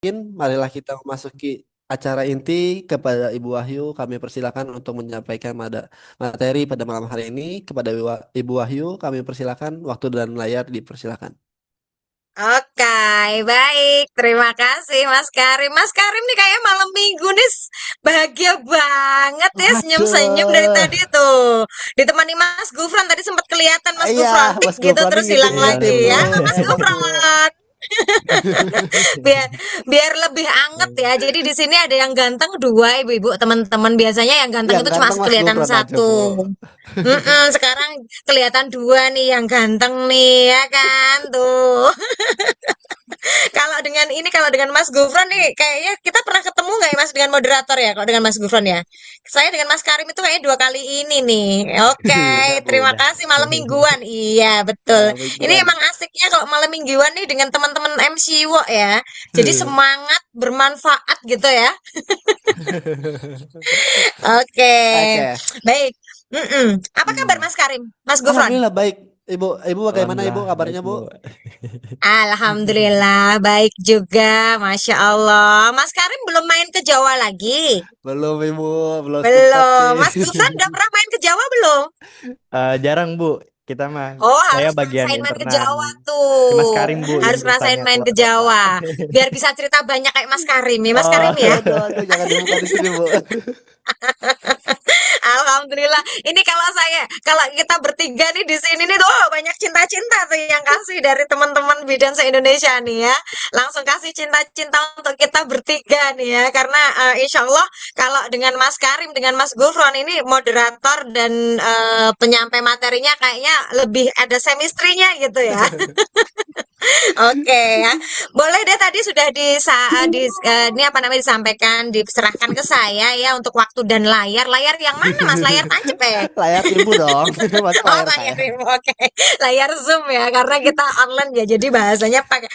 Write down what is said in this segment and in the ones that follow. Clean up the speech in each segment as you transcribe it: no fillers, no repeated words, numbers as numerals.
Marilah kita memasuki acara inti. Kepada Ibu Wahyu, kami persilakan untuk menyampaikan materi pada malam hari ini. Kepada Ibu Wahyu, kami persilakan waktu dan layar dipersilakan. Oke, baik. Terima kasih Mas Karim. Mas Karim nih kayak malam minggu nih bahagia banget ya senyum-senyum dari Aduh, tadi tuh. Ditemani Mas Gufron tadi sempat kelihatan Mas iya, Gufron tik Mas gitu Gufron ini terus hilang ngintip-ngintip lagi tuh. ya Mas Mas Gufron. Gufron. Biar biar lebih anget ya. Jadi di sini ada yang ganteng dua ibu-ibu teman-teman. Biasanya yang ganteng Yang itu cuma ganteng Mas kelihatan Gufron aja, Bu. satu. Sekarang kelihatan dua nih yang ganteng nih ya kan tuh. Kalau dengan Mas Gufron nih, kayaknya kita pernah ketemu nggak ya Mas dengan moderator ya? Kalau dengan Mas Gufron ya, saya dengan Mas Karim itu kayaknya dua kali ini nih. Udah Oke, Bu, terima udah. kasih malam mingguan. Iya betul. Malam Ini mingguan. emang asiknya kalau malam mingguan nih dengan teman-teman MC Wo ya. Jadi semangat, bermanfaat gitu ya. Oke, Oke. baik. Apa kabar Hmm. Mas Karim? Mas Gufron? Alhamdulillah baik. Ibu bagaimana Ibu Alhamdulillah baik kabarnya, Bu. Bu? Alhamdulillah baik juga, Masya Allah. Mas Karim belum main ke Jawa lagi? Belum Ibu, belum sempat Belum. nih. Mas Gufran udah pernah main ke Jawa belum? Jarang Bu, kita mah. Oh, Saya harus bagian ngerasain main ke internal. Jawa Si Mas tuh. Karim Bu yang Harus ngerasain biasanya main keluar ke kota. Jawa. Biar bisa cerita banyak kayak Mas Karim ya. Mas Oh, Karim ya. Aduh, jangan dibuka di sini, Bu. Alhamdulillah. Ini kalau kita bertiga nih di sini nih tuh banyak cinta-cinta tuh yang kasih dari teman-teman bidan se-Indonesia nih ya. Langsung kasih cinta-cinta untuk kita bertiga nih ya. Karena insya Allah kalau dengan Mas Karim, dengan Mas Gufron ini moderator dan penyampai materinya kayaknya lebih ada chemistry-nya gitu ya. Oke ya, boleh deh tadi sudah ini apa namanya disampaikan, diserahkan ke saya ya untuk waktu dan layar. Layar yang mana Mas? Layar tancap ya? Layar Ibu dong, masa Oh layar layar saya. Zoom, oke. Layar Zoom ya, karena kita online ya, jadi bahasanya pakai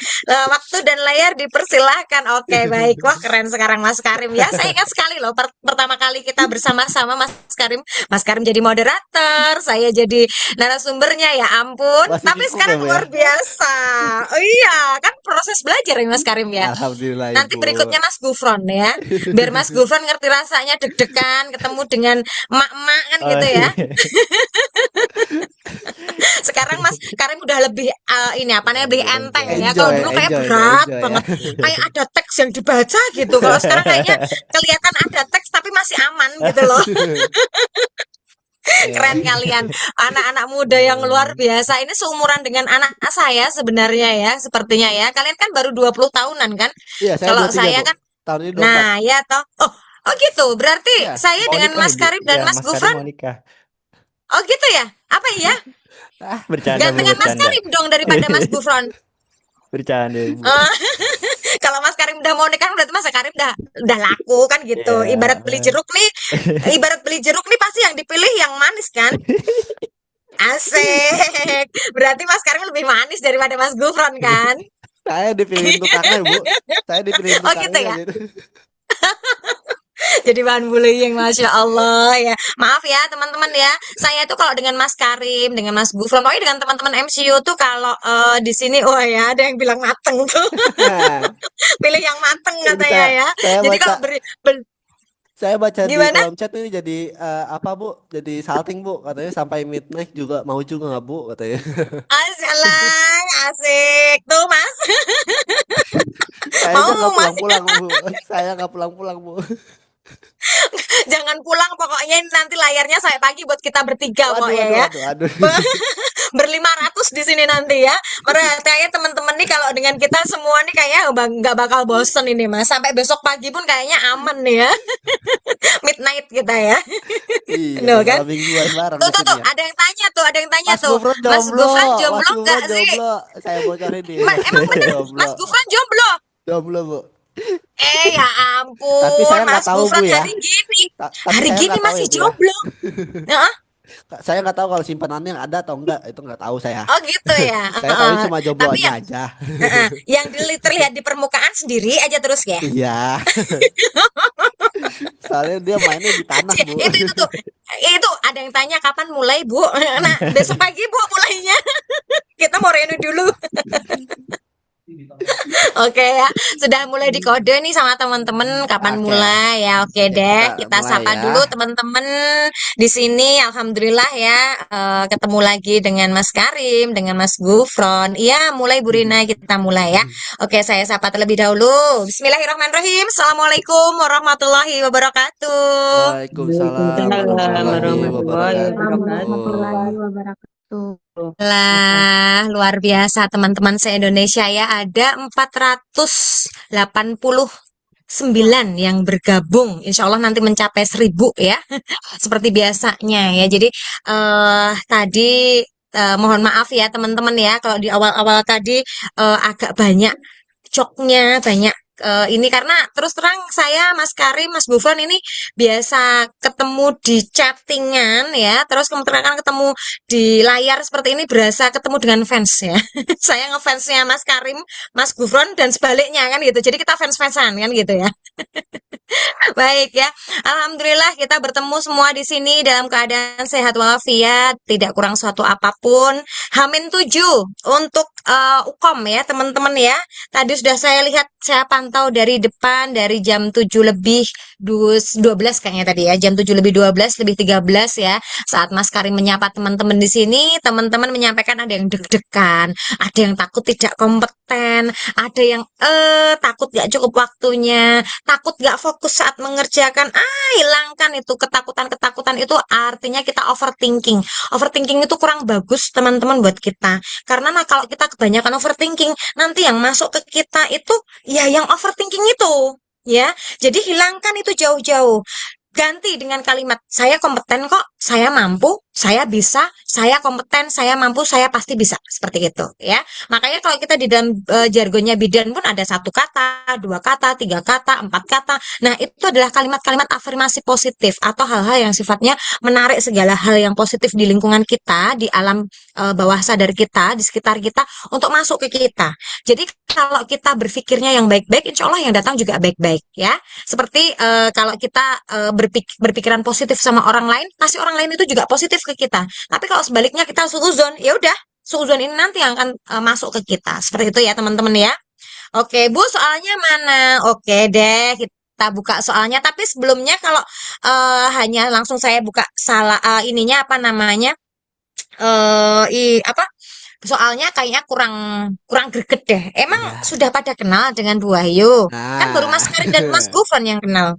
waktu dan layar dipersilahkan. Oke baik, wah keren sekarang Mas Karim ya. Saya ingat sekali loh pertama kali kita bersama-sama Mas Karim. Mas Karim jadi moderator, saya jadi narasumbernya ya ampun. Masih Tapi kikuk ya, sekarang Bu ya? luar biasa. Oh iya, kan proses belajar ya Mas Karim ya. Alhamdulillah, Nanti Ibu. berikutnya Mas Gufron ya. Biar Mas Gufron ngerti rasanya deg-degan ketemu dengan emak-emak kan oh gitu ya. iya. Sekarang Mas Karim udah lebih ini apa namanya lebih enteng ya. Kalau Enjoy, dulu kayak enjoy deh, berat enjoy ya. banget. Kayak ada teks yang dibaca gitu. Kalau sekarang kayaknya kelihatan ada teks tapi masih aman gitu loh. Iya. Keren kalian. Anak-anak muda yang luar biasa. Ini seumuran dengan anak saya sebenarnya ya, sepertinya ya. Kalian kan baru 20 tahunan kan? Iya, saya Kalau 23, saya Bu. kan Tahun ini 24. nah ya toh. Oh gitu. Berarti Iya. saya Mau dengan nikah Mas Ibu? Karim Ya, dan Mas Mas Karim Gufron. mau nikah. Oh gitu ya? Apa iya? Bercanda Bu, Gantengan Mas bercanda. Karim dong daripada Mas Gufron. Bercanda Bu. Eh, Kalau Mas Karim udah mau nikah berarti Mas Karim udah laku kan gitu. Iya. Ibarat beli jeruk nih pasti yang dipilih yang manis kan? Asik. Berarti Mas Karim lebih manis daripada Mas Gufron kan? Saya dipilihin tukangnya, Bu. Saya dipilihin Oh gitu tukangnya ya. gitu. Jadi bahan bullying, Masya Allah ya. Maaf ya teman-teman ya. Saya tuh kalau dengan Mas Karim, dengan Mas Gufron, pokoknya dengan teman-teman MCU tuh kalau di sini, wah ya ada yang bilang mateng tuh. Pilih yang mateng Ini katanya saya ya. saya Jadi baca kalau saya baca di gimana? kolom chat ini jadi apa, Bu? Jadi salting, Bu. Katanya sampai midnight juga mau juga nggak, Bu? Katanya. Asalang, asik. Tuh Mas, Saya aja nggak mau Mas, pulang-pulang, Bu. Saya nggak pulang-pulang, Bu. jangan pulang pokoknya ini nanti layarnya saya pagi buat kita bertiga Waduh, pokoknya waduh, ya. waduh, waduh. Berlima ratus di sini nanti ya. Kayaknya teman-teman nih kalau dengan kita semua nih kayaknya nggak bakal bosen ini Mas. Sampai besok pagi pun kayaknya aman nih ya. Midnight kita ya. Iya, No kan? malam mingguan bareng Tuh di tuh sini tuh, ya. ada yang tanya Mas tuh. Gufron Mas jomblo, Gufran Mas jomblo Gufron nggak sih? jomblo. Saya bocorin nih, Mas Emang Gufron bener, jomblo. Mas Gufran jomblo. Jomblo, Bu. Ya Tapi ampun, saya nggak Mas tahu, Bu Gufran ya. hari gini. Tapi Hari saya gini nggak tahu ya, masih Bu ya. jomblo. Heeh. Saya nggak tahu kalau simpanannya ada atau enggak. Itu nggak tahu saya. Oh gitu ya. Saya tahu Heeh. cuma Tapi jomblonya yang aja. yang terlihat di permukaan sendiri aja terus ya. Iya. Soalnya dia mainnya di tanah, Bu. Itu tuh. Itu ada yang tanya kapan mulai, Bu? Nah, besok pagi Bu mulainya. Kita mau reuni dulu. Oke ya, sudah mulai dikode nih sama teman-teman kapan Oke, mulai ya. Oke oke deh, kita kita mulai sapa ya. dulu teman-teman di sini. Alhamdulillah ya, ketemu lagi dengan Mas Karim, dengan Mas Gufron. Iya, mulai Bu Rina, kita mulai ya. Oke, saya sapa terlebih dahulu. Bismillahirrahmanirrahim. Assalamualaikum warahmatullahi wabarakatuh. Waalaikumsalam Waalaikumsalam warahmatullahi warahmatullahi wabarakatuh. wabarakatuh. Warahmatullahi wabarakatuh. Lah, luar biasa teman-teman se-Indonesia ya. Ada 489 yang bergabung. Insya Allah nanti mencapai 1.000 ya. Seperti biasanya ya. Jadi tadi mohon maaf ya teman-teman ya. Kalau di awal-awal tadi agak banyak coknya, banyak ini karena terus terang saya Mas Karim, Mas Gufron ini biasa ketemu di chattingan ya, terus kemudian ketemu di layar seperti ini berasa ketemu dengan fans ya. Saya ngefansnya Mas Karim, Mas Gufron dan sebaliknya kan gitu. Jadi kita fans-fansan kan gitu ya. Baik ya, alhamdulillah kita bertemu semua di sini dalam keadaan sehat walafiat, tidak kurang suatu apapun. Hamin 7 untuk Ukom ya teman-teman ya. Tadi sudah saya lihat, saya pantau dari depan dari jam 7 lebih 12 kayaknya tadi ya, jam 7 lebih 12 lebih 13 ya. Saat Mas Karim menyapa teman-teman di sini, teman-teman menyampaikan ada yang deg-degan, ada yang takut tidak kompeten, ada yang takut gak cukup waktunya, takut gak fokus saat mengerjakan. Hilangkan itu ketakutan-ketakutan itu, artinya kita overthinking. Overthinking itu kurang bagus teman-teman buat kita. Karena kalau kita kebanyakan overthinking, nanti yang masuk ke kita itu ya yang overthinking itu. Ya, jadi hilangkan itu jauh-jauh. Ganti dengan kalimat, saya kompeten kok, saya mampu, saya bisa, saya kompeten, saya mampu, saya pasti bisa. Seperti itu ya. Makanya kalau kita di dalam jargonnya bidan pun ada 1 kata, 2 kata, 3 kata, 4 kata. Nah, itu adalah kalimat-kalimat afirmasi positif atau hal-hal yang sifatnya menarik segala hal yang positif di lingkungan kita, di alam bawah sadar kita, di sekitar kita untuk masuk ke kita. Jadi kalau kita berpikirnya yang baik-baik, insya Allah yang datang juga baik-baik ya. Seperti kalau kita berpikiran positif sama orang lain, pasti orang lain itu juga positif ke kita. Tapi kalau sebaliknya kita suuzon, ya udah, suuzon ini nanti yang akan masuk ke kita. Seperti itu ya teman-teman ya. Oke, Bu, soalnya mana? Oke deh, kita buka soalnya. Tapi sebelumnya kalau hanya langsung saya buka salah ininya apa namanya? Apa? Soalnya kayaknya kurang kurang greget deh. Emang Ya. sudah pada kenal dengan Bu Wahyu? Kan baru Mas Nah, Karim dan Mas Gufron yang kenal.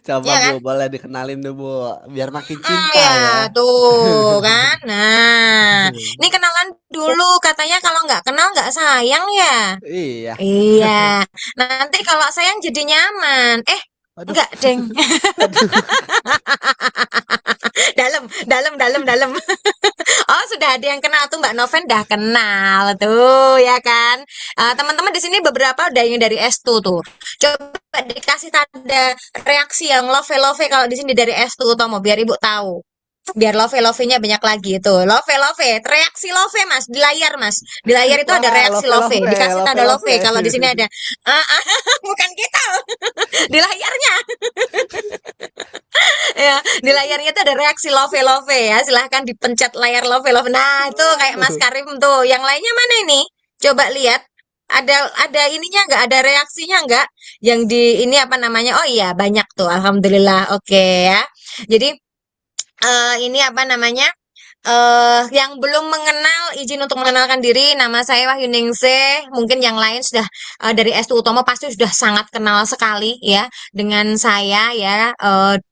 coba Iya Bu, kan? boleh dikenalin dulu Bu, biar makin cinta Ya, ya. tuh kan. Nah, ini kenalan dulu. Katanya kalau nggak kenal nggak sayang ya. Iya. Iya. Nanti kalau sayang jadi nyaman. Aduh, Enggak, Deng. aduh. Dalam, dalam, dalam, dalam. Oh, sudah ada yang kenal tuh Mbak Noven dah kenal tuh ya kan. Teman-teman di sini beberapa udah yang dari S2 tuh. Coba dikasih tanda reaksi yang love kalau di sini dari S2 Tomo biar Ibu tahu. Biar love-nya banyak lagi itu. Love, reaksi love Mas di layar Mas. Di layar itu ada Wah, reaksi love love. love Dikasih love tanda love love. kalau di sini ada. Bukan kita. Di layarnya. Ya, di layarnya itu ada reaksi love ya. Silahkan dipencet layar love. Nah, itu kayak Mas Karim tuh. Yang lainnya mana ini? Coba lihat. Ada ininya nggak? Ada reaksinya nggak? Yang di ini apa namanya? Oh iya, banyak tuh. Alhamdulillah. Oke ya. Jadi ini apa namanya? Yang belum mengenal, izin untuk mengenalkan diri. Nama saya Wahyu Ningsih. Mungkin yang lain sudah dari S2 Utomo pasti sudah sangat kenal sekali ya dengan saya ya.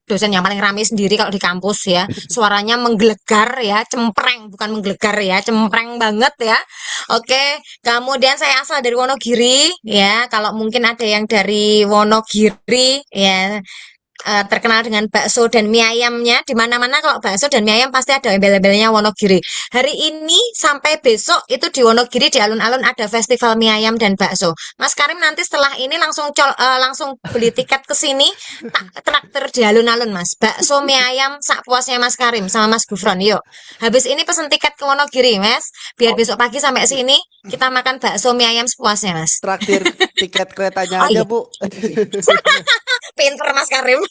Dosen yang paling ramai sendiri kalau di kampus ya. Suaranya menggelegar ya, cempreng, bukan menggelegar ya, cempreng banget ya. Oke, kemudian saya asal dari Wonogiri ya. Kalau mungkin ada yang dari Wonogiri ya, terkenal dengan bakso dan mie ayamnya. Di mana-mana kalau bakso dan mie ayam pasti ada embel-embelnya Wonogiri. Hari ini sampai besok itu di Wonogiri di alun-alun ada festival mie ayam dan bakso. Mas Karim nanti setelah ini langsung beli tiket ke sini, tak traktir di alun-alun Mas. Bakso mie ayam sak puasnya Mas Karim sama Mas Gufron. Yuk. Habis ini pesen tiket ke Wonogiri, Mas. Biar besok pagi sampai sini kita makan bakso mie ayam sepuasnya, Mas. Traktir tiket keretanya Oh aja iya, Bu. pinter Mas Karim.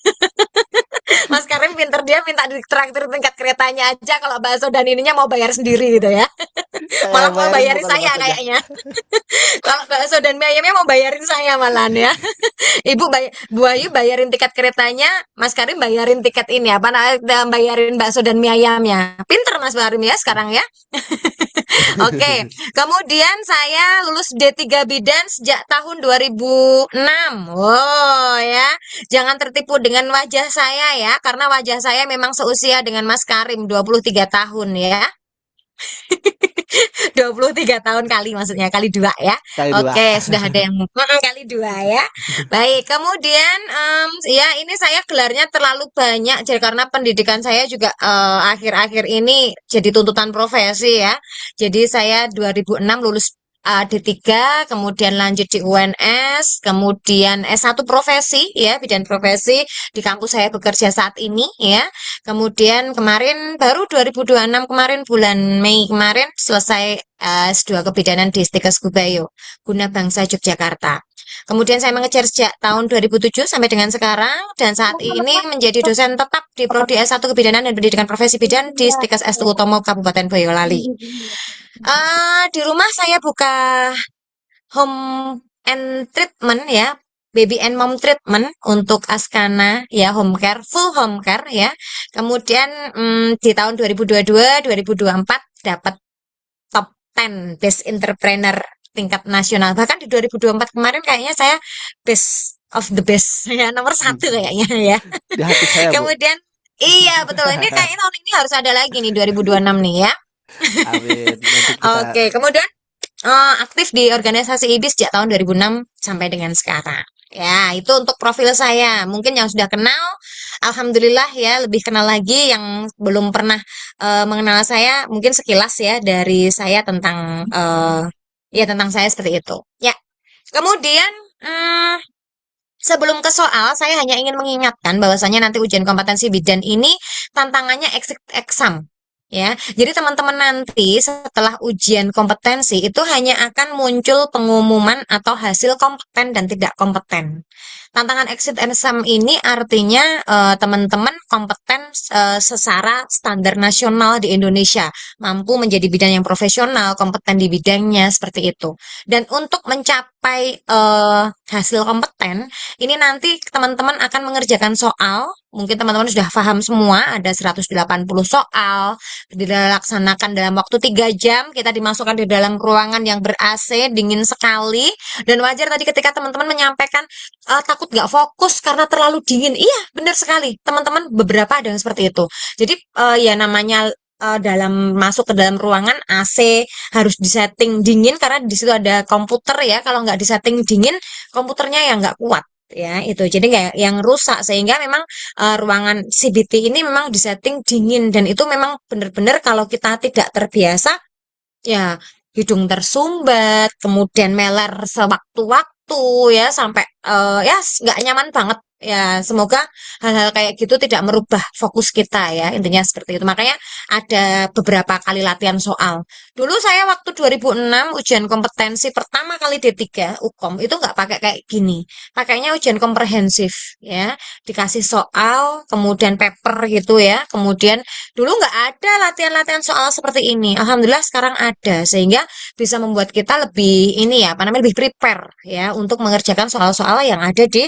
Mas Karim pinter, dia minta ditraktir tingkat keretanya aja, kalau bakso dan ininya mau bayar sendiri gitu ya. Saya Malah yang mau bayarin bayarin bukan saya baksonya. kayaknya. Kalau bakso dan mie ayamnya mau bayarin saya malahan ya. Bu Ayu bayarin tiket keretanya, Mas Karim bayarin tiket ini apa namanya, bayarin bakso dan mie ayamnya. Pinter Mas Karim ya sekarang ya. Oke, kemudian saya lulus D3 Bidan sejak tahun 2006. Oh ya, jangan tertipu dengan wajah saya ya, karena wajah saya memang seusia dengan Mas Karim, 23 tahun ya. 23 tahun kali maksudnya, kali dua ya. Kali dua. Oke, sudah ada yang kali dua ya. Baik, kemudian ya ini saya gelarnya terlalu banyak jadi karena pendidikan saya juga akhir-akhir ini jadi tuntutan profesi ya. Jadi saya 2006 lulus D3, kemudian lanjut di UNS, kemudian S1 profesi ya, bidang profesi di kampus saya bekerja saat ini ya. Kemudian kemarin baru 2026 kemarin bulan Mei kemarin selesai S2 Kebidanan di Stikes Gubayo, Guna Bangsa Yogyakarta. Kemudian saya mengejar sejak tahun 2007 sampai dengan sekarang dan saat ini menjadi dosen tetap di Prodi S1 Kebidanan dan Pendidikan Profesi Bidan di Stikes S2 Utomo Kabupaten Boyolali. Di rumah saya buka home and treatment ya, baby and mom treatment untuk Askana ya, home care, full home care ya. Kemudian di tahun 2022 2024 dapat top 10 best entrepreneur tingkat nasional. Bahkan di 2024 kemarin kayaknya saya best of the best ya, nomor satu kayaknya ya. Di hati saya, Bu. Kemudian iya betul, ini kayaknya tahun ini harus ada lagi nih 2026 nih ya. Amin. Nanti kita Oke, kemudian aktif di organisasi IBIS sejak tahun 2006 sampai dengan sekarang. Ya, itu untuk profil saya. Mungkin yang sudah kenal, alhamdulillah ya, lebih kenal lagi. Yang belum pernah mengenal saya, mungkin sekilas ya dari saya tentang ya tentang saya seperti itu. Ya, kemudian sebelum ke soal, saya hanya ingin mengingatkan bahwasanya nanti ujian kompetensi bidan ini tantangannya exit exam. Ya, jadi teman-teman nanti setelah ujian kompetensi itu hanya akan muncul pengumuman atau hasil kompeten dan tidak kompeten. Tantangan exit exam ini artinya teman-teman kompeten secara standar nasional di Indonesia, mampu menjadi bidang yang profesional, kompeten di bidangnya seperti itu. Dan untuk mencapai hasil kompeten, ini nanti teman-teman akan mengerjakan soal. Mungkin teman-teman sudah paham semua, ada 180 soal, dilaksanakan dalam waktu 3 jam, kita dimasukkan di dalam ruangan yang ber-AC, dingin sekali, dan wajar tadi ketika teman-teman menyampaikan takut nggak fokus karena terlalu dingin. Iya, benar sekali. Teman-teman beberapa ada yang seperti itu. Jadi ya namanya dalam masuk ke dalam ruangan AC harus disetting dingin karena di situ ada komputer ya. Kalau nggak disetting dingin, komputernya yang nggak kuat ya itu. Jadi nggak yang rusak sehingga memang ruangan CBT ini memang disetting dingin dan itu memang benar-benar kalau kita tidak terbiasa ya hidung tersumbat, kemudian meler sewaktu-waktu ya sampai ya nggak nyaman banget. Ya, semoga hal-hal kayak gitu tidak merubah fokus kita ya. Intinya seperti itu. Makanya ada beberapa kali latihan soal. Dulu saya waktu 2006 ujian kompetensi pertama kali D3 UKOM itu nggak pakai kayak gini. Pakainya ujian komprehensif ya. Dikasih soal, kemudian paper gitu ya. Kemudian dulu nggak ada latihan-latihan soal seperti ini. Alhamdulillah sekarang ada sehingga bisa membuat kita lebih ini ya, apa namanya lebih prepare ya untuk mengerjakan soal-soal yang ada di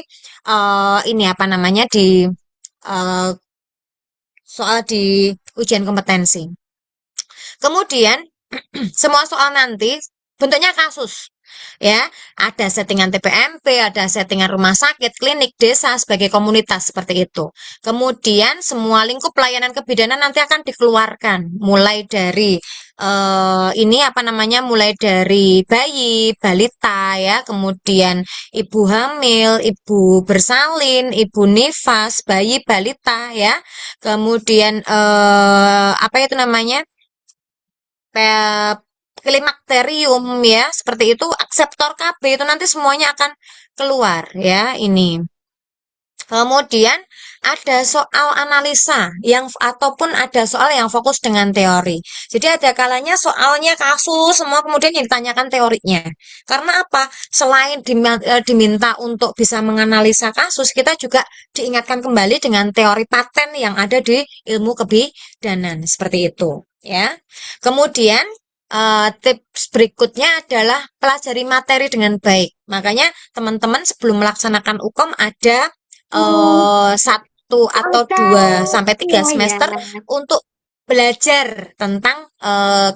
ini apa namanya di eh, soal di ujian kompetensi. Kemudian semua soal nanti bentuknya kasus. Ya, ada settingan TPMP, ada settingan rumah sakit, klinik, desa sebagai komunitas seperti itu. Kemudian semua lingkup pelayanan kebidanan nanti akan dikeluarkan, mulai dari ini apa namanya, mulai dari bayi, balita ya, kemudian ibu hamil, ibu bersalin, ibu nifas, bayi, balita ya, kemudian apa itu namanya? Klimakterium ya, seperti itu, akseptor KB itu nanti semuanya akan keluar ya ini. Kemudian ada soal analisa yang ataupun ada soal yang fokus dengan teori. Jadi ada kalanya soalnya kasus semua kemudian yang ditanyakan teorinya. Karena apa? Selain diminta untuk bisa menganalisa kasus, kita juga diingatkan kembali dengan teori paten yang ada di ilmu kebidanan seperti itu, ya. Kemudian tips berikutnya adalah pelajari materi dengan baik. Makanya teman-teman sebelum melaksanakan UKOM ada 1 atau 2 sampai 3 semester untuk belajar tentang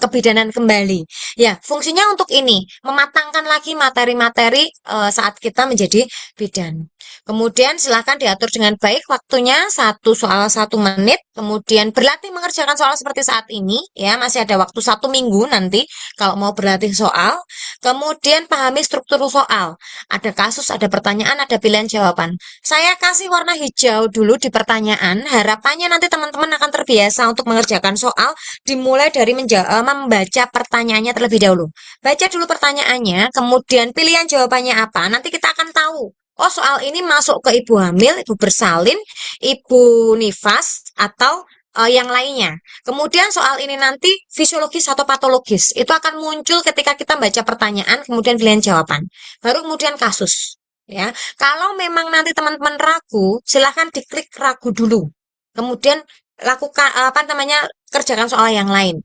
kebidanan kembali. Ya, fungsinya untuk ini, mematangkan lagi materi-materi saat kita menjadi bidan. Kemudian silakan diatur dengan baik waktunya, 1 soal 1 menit. Kemudian berlatih mengerjakan soal seperti saat ini, ya masih ada waktu 1 minggu nanti kalau mau berlatih soal. Kemudian pahami struktur soal. Ada kasus, ada pertanyaan, ada pilihan jawaban. Saya kasih warna hijau dulu di pertanyaan. Harapannya nanti teman-teman akan terbiasa untuk mengerjakan soal dimulai dari membaca pertanyaannya terlebih dahulu. Baca dulu pertanyaannya, kemudian pilihan jawabannya apa. Nanti kita akan tahu. Oh, soal ini masuk ke ibu hamil, ibu bersalin, ibu nifas, atau yang lainnya. Kemudian soal ini nanti fisiologis atau patologis. Itu akan muncul ketika kita baca pertanyaan, kemudian pilihan jawaban. Baru kemudian kasus. Ya, kalau memang nanti teman-teman ragu, silahkan diklik ragu dulu. Kemudian lakukan apa namanya kerjakan soal yang lain.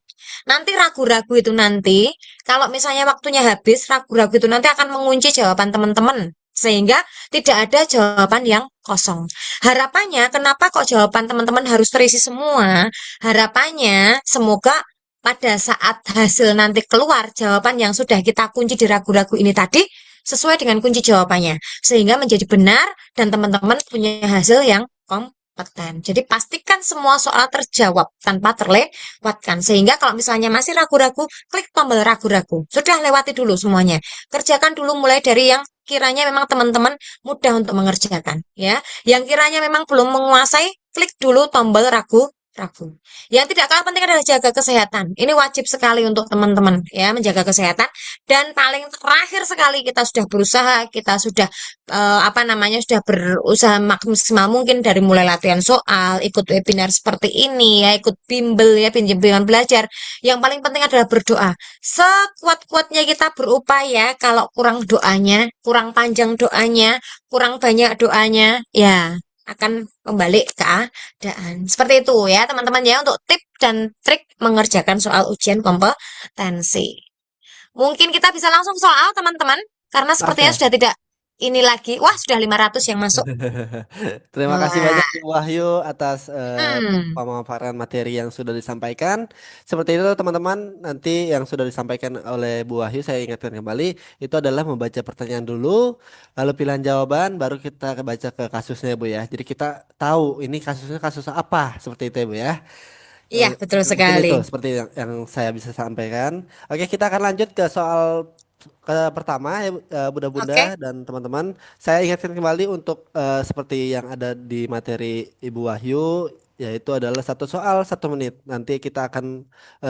Nanti ragu-ragu itu nanti, kalau misalnya waktunya habis, ragu-ragu itu nanti akan mengunci jawaban teman-teman. Sehingga tidak ada jawaban yang kosong. Harapannya, kenapa kok jawaban teman-teman harus terisi semua? Harapannya, semoga pada saat hasil nanti keluar, jawaban yang sudah kita kunci di ragu-ragu ini tadi, sesuai dengan kunci jawabannya. Sehingga menjadi benar dan teman-teman punya hasil yang kompeten. Jadi pastikan semua soal terjawab tanpa terlewatkan. Sehingga kalau misalnya masih ragu-ragu, klik tombol ragu-ragu. Sudah lewati dulu semuanya. Kerjakan dulu mulai dari yang kiranya memang teman-teman mudah untuk mengerjakan. Ya, yang kiranya memang belum menguasai, klik dulu tombol ragu-ragu. Yang tidak kalah penting adalah jaga kesehatan. Ini wajib sekali untuk teman-teman ya menjaga kesehatan. Dan paling terakhir sekali kita sudah berusaha, kita sudah apa namanya sudah berusaha maksimal mungkin dari mulai latihan soal, ikut webinar seperti ini ya, ikut bimbel ya, bimbingan belajar. Yang paling penting adalah berdoa. Sekuat-kuatnya kita berupaya, kalau kurang doanya, kurang panjang doanya, kurang banyak doanya, ya akan kembali ke keadaan. Seperti itu ya teman-teman ya untuk tip dan trik mengerjakan soal ujian kompetensi. Mungkin kita bisa langsung soal teman-teman, karena sepertinya Oke. sudah tidak ini lagi. Wah, sudah 500 yang masuk. Terima kasih Wah, banyak Ibu Wahyu atas pemaparan materi yang sudah disampaikan. Seperti itu teman-teman, nanti yang sudah disampaikan oleh Bu Wahyu saya ingatkan kembali, itu adalah membaca pertanyaan dulu, lalu pilihan jawaban, baru kita baca ke kasusnya Bu ya. Jadi kita tahu ini kasusnya kasus apa, seperti itu ya Bu ya. iya Eh, betul Mungkin sekali. itu seperti yang saya bisa sampaikan. Oke, kita akan lanjut ke soal pertama ya Bunda-bunda Oke, dan teman-teman. Saya ingatkan kembali untuk seperti yang ada di materi Ibu Wahyu, yaitu adalah 1 soal 1 menit. Nanti kita akan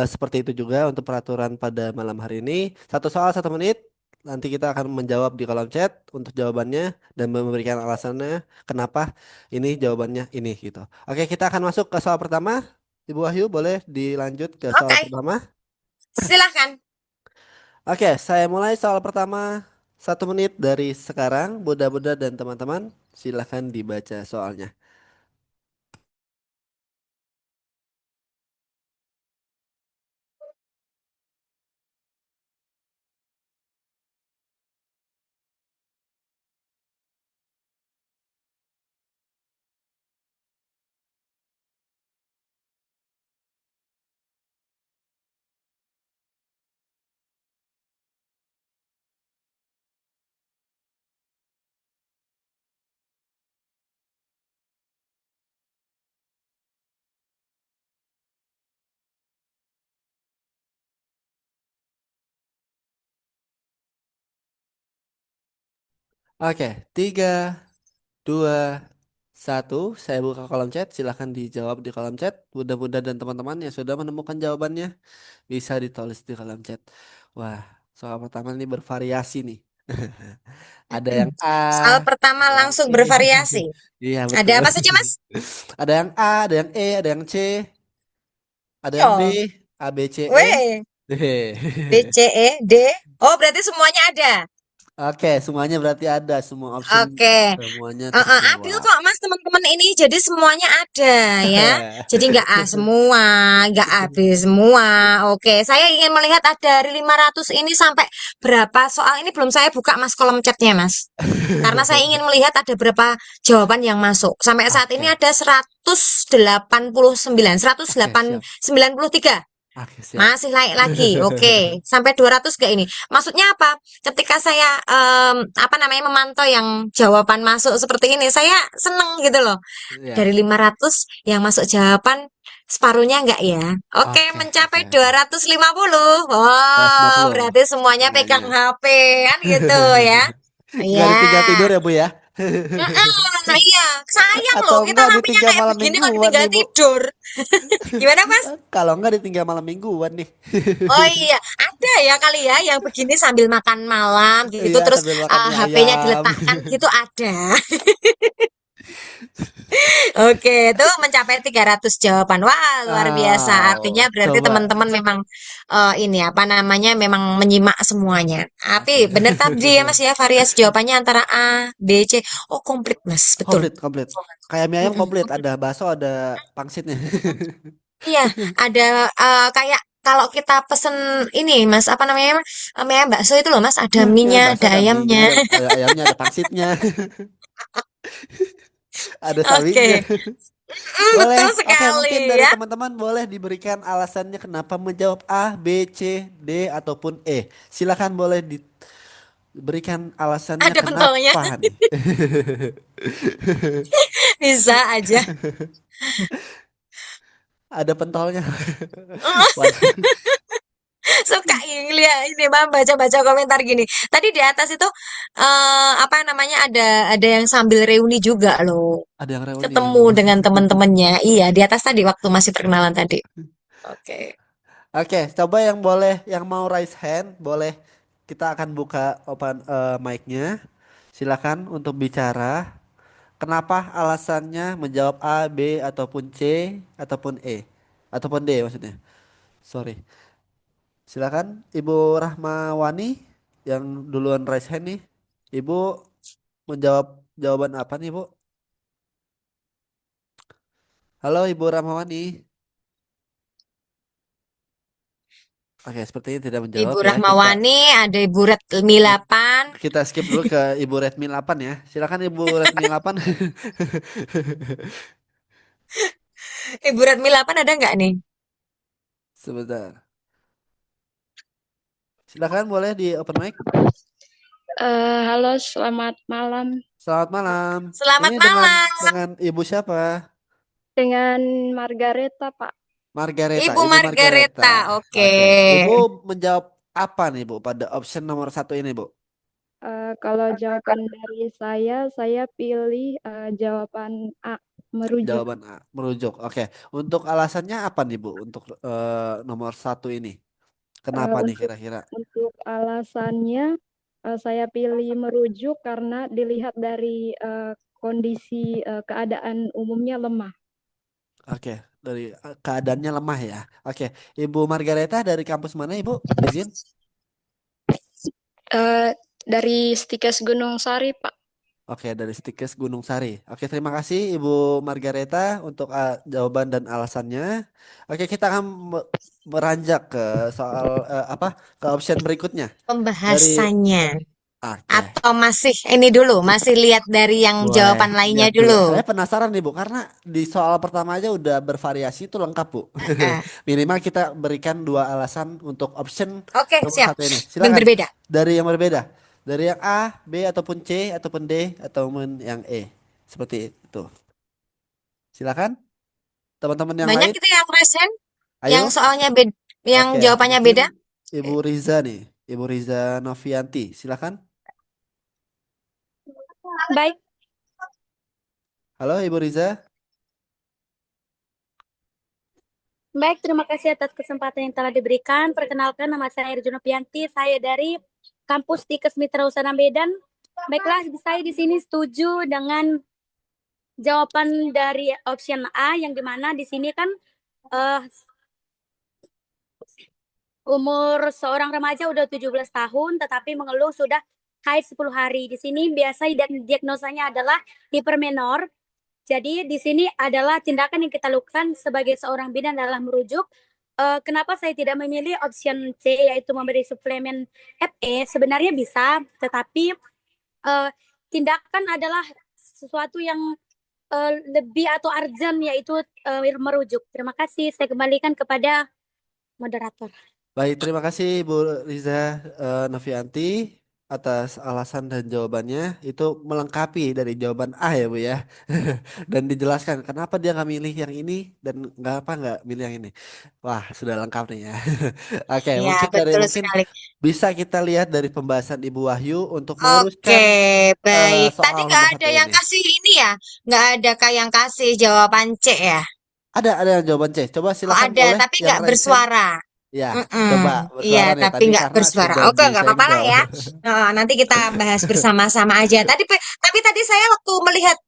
seperti itu juga untuk peraturan pada malam hari ini. 1 soal 1 menit. Nanti kita akan menjawab di kolom chat untuk jawabannya dan memberikan alasannya kenapa ini jawabannya ini gitu. Oke, kita akan masuk ke soal pertama. Ibu Wahyu boleh dilanjut ke soal oke, pertama? silahkan. Oke, saya mulai soal pertama 1 menit dari sekarang. Bunda-bunda dan teman-teman, silahkan dibaca soalnya. Oke, 3, 2, 1. Saya buka kolom chat. Silahkan dijawab di kolom chat. Bunda-bunda dan teman-teman yang sudah menemukan jawabannya bisa ditulis di kolom chat. Wah, soal pertama ini bervariasi nih. Ada yang A, Soal pertama ada yang langsung E. bervariasi. Iya Ada betul. apa saja, Mas? Ada yang A, ada yang E, ada yang C, ada yang B, Oh, A, B, C, E. W, B, C, E, D. Oh, berarti semuanya ada. Oke, semuanya berarti ada, semua option Oke. semuanya Adil terjawab. kok Mas teman-teman ini jadi semuanya ada ya. Jadi nggak A semua, nggak AB semua. Oke, saya ingin melihat ada dari 500 ini sampai berapa soal ini belum saya buka Mas kolom chatnya Mas. Karena saya ingin melihat ada berapa jawaban yang masuk. Sampai saat ini Oke, ada 189, oke, siap. 193. Oke, siap. Masih naik lagi. Oke, sampai 200 gak ini? Maksudnya apa? Ketika saya apa namanya memantau yang jawaban masuk seperti ini, saya seneng gitu loh. Dari Ya, 500 yang masuk jawaban separuhnya enggak ya? Oke, oke, oke, mencapai oke. 250. lima Wow, puluh berarti semuanya semuanya. pegang HP kan gitu ya. Nggak Iya. ditinggal tidur ya, Bu ya? Iya, sayang loh Atau kita enggak HP-nya ditinggal kayak malam begini kok mingguan ditinggal nih, Bu? tidur. Gimana, Mas? Kalau enggak ditinggal malam mingguan nih. Oh iya, ada ya kali ya yang begini sambil makan malam gitu Iya, terus sambil makan mie HP-nya ayam. diletakkan gitu ada. Oke, itu mencapai 300 jawaban. Wah, luar biasa. Artinya Wow, berarti coba. teman-teman memang ini apa namanya memang menyimak semuanya. Tapi Oke. benar tadi ya Mas ya variasi jawabannya antara A, B, C. Oh, komplit Mas, betul. Komplit, komplit. Kayak mie ayam Mm-mm, komplit, komplit. ada bakso, ada pangsitnya. Iya, ada kayak kalau kita pesen ini Mas, apa namanya? Mie ayam bakso itu loh Mas, ada Ya, mie-nya, bakso ada ada mie-nya, ayamnya. ada ayamnya, ada pangsitnya, ada sawinya. Oke. Betul Boleh. Oke, mungkin sekali dari ya. teman-teman boleh diberikan alasannya kenapa menjawab A, B, C, D ataupun E. Silakan boleh diberikan alasannya Ada pentolnya. kenapa nih. Bisa aja. Ada pentolnya. Waduh. Suka lihat ini Bang baca-baca komentar gini. Tadi di atas itu apa namanya ada yang sambil reuni juga loh. Ada yang reuni, Ketemu Bu. dengan teman-temannya. Iya, di atas tadi waktu masih perkenalan tadi. Oke. Oke, coba yang boleh, yang mau raise hand, boleh kita akan buka open mic-nya. Silakan untuk bicara. Kenapa alasannya menjawab A, B, ataupun C, ataupun E, ataupun D maksudnya. Sorry. Silakan Ibu Rahmawani yang duluan raise hand nih. Ibu menjawab jawaban apa nih, Bu? Halo Ibu Rahmawani. Oke, sepertinya tidak Ibu menjawab ya. Rahmawani, ada Ibu Retmi 8. Kita skip dulu ke Ibu Redmi 8 ya. Silakan Ibu Redmi 8. Ibu Retmi 8 ada nggak nih? Sebentar. Silakan boleh di open mic. Halo, selamat malam Selamat malam. Selamat Ini malam, dengan Ibu siapa? dengan Margareta, Pak. Margareta, Ibu Ibu Margareta. Margareta. Oke. Oke. Ibu menjawab apa nih, Bu, pada option nomor satu ini, Bu? Kalau jawaban dari saya pilih jawaban A, merujuk. Jawaban A, merujuk. Oke. Untuk alasannya apa nih, Bu? Untuk nomor satu ini. Eh, Kenapa nih untuk kira-kira? untuk alasannya saya pilih merujuk karena dilihat dari kondisi keadaan umumnya lemah. Oke. Dari keadaannya lemah ya. Oke. Ibu Margareta dari kampus mana, Ibu? Izin? Eh, dari Stikes Gunung Sari, Pak. Oke, dari Stikes Gunung Sari. Oke, terima kasih Ibu Margareta untuk jawaban dan alasannya. Oke, kita akan beranjak ke soal apa? Ke option berikutnya. Dari Pembahasannya. oke, Atau masih ini dulu, masih lihat dari yang boleh jawaban lainnya lihat dulu. dulu. Saya penasaran nih Bu, karena di soal pertama aja udah bervariasi itu lengkap Bu. Heeh. Minimal kita berikan dua alasan untuk option Oke, nomor siap. satu ini. Dan Silakan berbeda. dari yang berbeda, dari yang A, B ataupun C ataupun D ataupun yang E. Seperti itu. Silakan teman-teman yang Banyak lain. itu yang present, yang Ayo. soalnya beda, yang Oke, jawabannya mungkin beda. Ibu Riza nih, Ibu Riza Novianti. Silakan. Baik, Halo Ibu Riza. baik. Terima kasih atas kesempatan yang telah diberikan. Perkenalkan, nama saya Irjuna Pianti. Saya dari kampus Tikes Mitra Usaha Medan. Baiklah, saya di sini setuju dengan jawaban dari option A, yang dimana di sini kan eh, umur seorang remaja udah 17 tahun, tetapi mengeluh sudah haid 10 hari. Di sini biasa diagnosanya adalah hipermenor. Jadi di sini adalah tindakan yang kita lakukan sebagai seorang bidan dalam merujuk. Kenapa saya tidak memilih option C, yaitu memberi suplemen Fe? Sebenarnya bisa, tetapi tindakan adalah sesuatu yang lebih atau urgent, yaitu merujuk. Terima kasih. Saya kembalikan kepada moderator. Baik, terima kasih Bu Riza Novianti atas alasan dan jawabannya. Itu melengkapi dari jawaban A ya Bu ya. Dan dijelaskan kenapa dia nggak milih yang ini dan nggak milih yang ini. Wah, sudah lengkap nih ya. Oke, Iya, mungkin betul sekali. bisa kita lihat dari pembahasan Ibu Wahyu untuk Oke, meluruskan baik. Tadi soal nggak nomor ada satu yang ini. kasih ini ya? Nggak ada kayak yang kasih jawaban C ya? Ada yang jawaban C. Coba Oh silakan ada, boleh tapi yang nggak raise hand. bersuara. Ya, coba Mm-mm. Iya, bersuara nih tapi tadi nggak karena bersuara. sudah Oke, nggak apa-apa lah disenggol. ya. Nanti kita bahas bersama-sama aja. Tapi tadi saya waktu melihat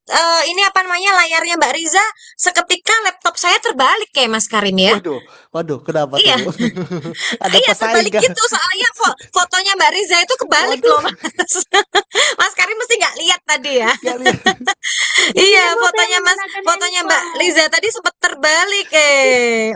ini apa namanya layarnya Mbak Riza, seketika laptop saya terbalik kayak Mas Karim ya. Waduh, kenapa tuh Iya, Bu? Ada iya pesaing terbalik kah? gitu. Soalnya fotonya Mbak Riza itu kebalik Waduh, loh, Mas. Mas Karim mesti nggak lihat tadi ya. gak lihat. Iya, Iya, Bu, saya menggunakan fotonya Mbak handphone. Liza tadi sempat terbalik.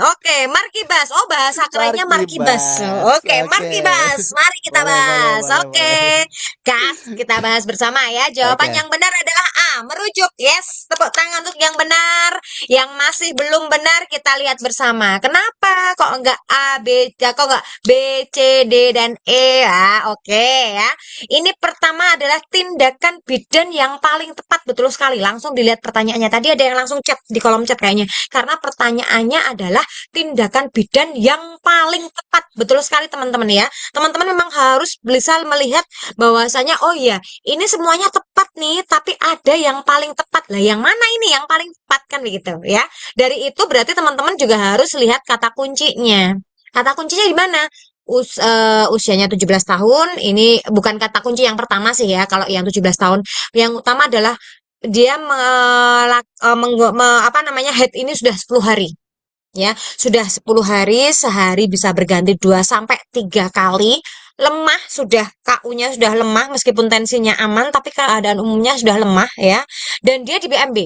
Oke, Markibas. Oh, bahasa kerennya Markibas. Markibas. Oke, Oke. Markibas. Mari kita Boleh, boleh, bahas. boleh, Oke. boleh. Gas, kita bahas bersama ya. Jawaban Oke. yang benar adalah A, merujuk. Yes, tepuk tangan untuk yang benar. Yang masih belum benar kita lihat bersama. Kenapa? Kok enggak A, B, kok enggak B, C, D, dan E ya? Oke ya. Ini pertama adalah tindakan bidan yang paling tepat, betul sekali. Langsung dilihat pertanyaannya. Tadi ada yang langsung chat di kolom chat kayaknya. Karena pertanyaannya adalah tindakan bidan yang paling tepat. Betul sekali teman-teman ya. Teman-teman memang harus bisa melihat bahwasanya oh iya, ini semuanya tepat nih, tapi ada yang paling tepat. Lah yang mana ini yang paling tepat kan begitu ya. Dari itu berarti teman-teman juga harus lihat kata kuncinya. Kata kuncinya di mana? Usianya 17 tahun, ini bukan kata kunci yang pertama sih ya, kalau yang 17 tahun. Yang utama adalah dia apa namanya, head ini sudah 10 hari. Ya, sudah 10 hari, sehari bisa berganti 2 sampai 3 kali. Lemah sudah, KU-nya sudah lemah meskipun tensinya aman, tapi keadaan umumnya sudah lemah ya. Dan dia di BMB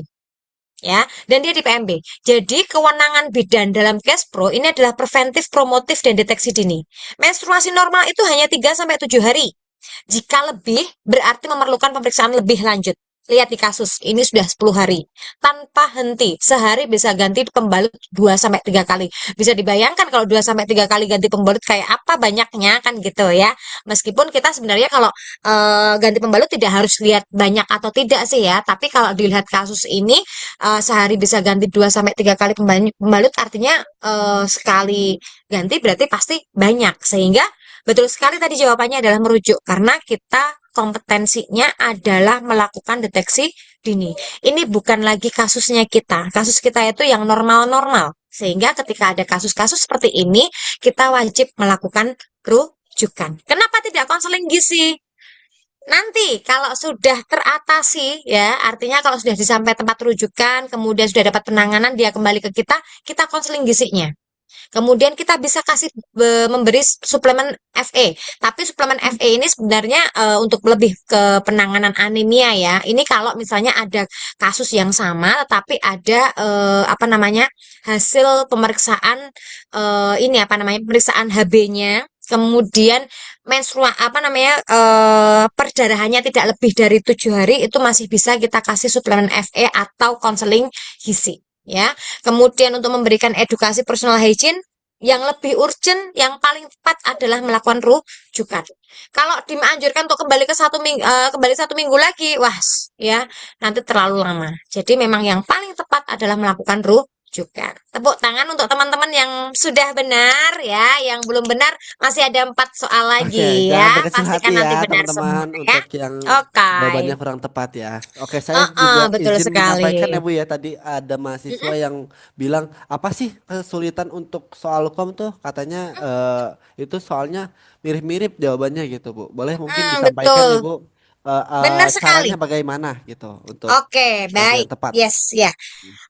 ya, dan dia di PMB. Jadi kewenangan bidan dalam Kespro ini adalah preventif, promotif, dan deteksi dini. Menstruasi normal itu hanya 3 sampai 7 hari. Jika lebih, berarti memerlukan pemeriksaan lebih lanjut. Lihat di kasus, ini sudah 10 hari. Tanpa henti, sehari bisa ganti pembalut 2 sampai 3 kali. Bisa dibayangkan kalau 2 sampai 3 kali ganti pembalut kayak apa banyaknya kan gitu ya. Meskipun kita sebenarnya kalau ganti pembalut tidak harus lihat banyak atau tidak sih ya. Tapi kalau dilihat kasus ini, sehari bisa ganti 2 sampai 3 kali pembalut artinya sekali ganti berarti pasti banyak. Sehingga betul sekali tadi jawabannya adalah merujuk karena kita kompetensinya adalah melakukan deteksi dini. Ini bukan lagi kasusnya kita. Kasus kita itu yang normal-normal. Sehingga ketika ada kasus-kasus seperti ini, kita wajib melakukan rujukan. Kenapa tidak konseling gizi? Nanti kalau sudah teratasi ya, artinya kalau sudah sampai tempat rujukan, kemudian sudah dapat penanganan, dia kembali ke kita konseling gizinya. Kemudian kita bisa kasih memberi suplemen Fe. Tapi suplemen Fe ini sebenarnya untuk lebih ke penanganan anemia ya. Ini kalau misalnya ada kasus yang sama tapi ada apa namanya? Hasil pemeriksaan ini apa namanya? Pemeriksaan HB-nya, kemudian apa namanya? Perdarahannya tidak lebih dari 7 hari, itu masih bisa kita kasih suplemen Fe atau konseling gizi ya. Kemudian untuk memberikan edukasi personal hygiene yang lebih urgent, yang paling tepat adalah melakukan rujukan. Kalau dianjurkan untuk kembali ke kembali 1 minggu lagi, wah, ya nanti terlalu lama. Jadi memang yang paling tepat adalah melakukan rujukan. Tepuk tangan untuk teman-teman yang sudah benar ya, yang belum benar masih ada 4 soal Oke, lagi jangan ya. berkecil hati Pastikan nanti ya benar semua teman-teman ya. untuk yang Oke. jawabannya kurang tepat ya. Oke, saya juga Betul izin menyampaikan ya sekali. Bu ya, tadi ada mahasiswa Mm-mm. yang bilang apa sih kesulitan untuk soal kom tuh, katanya itu soalnya mirip-mirip jawabannya gitu Bu. Boleh mungkin disampaikan Betul. Ibu Benar caranya sekali. bagaimana gitu untuk Oke, pengertian baik. tepat. Yes, ya.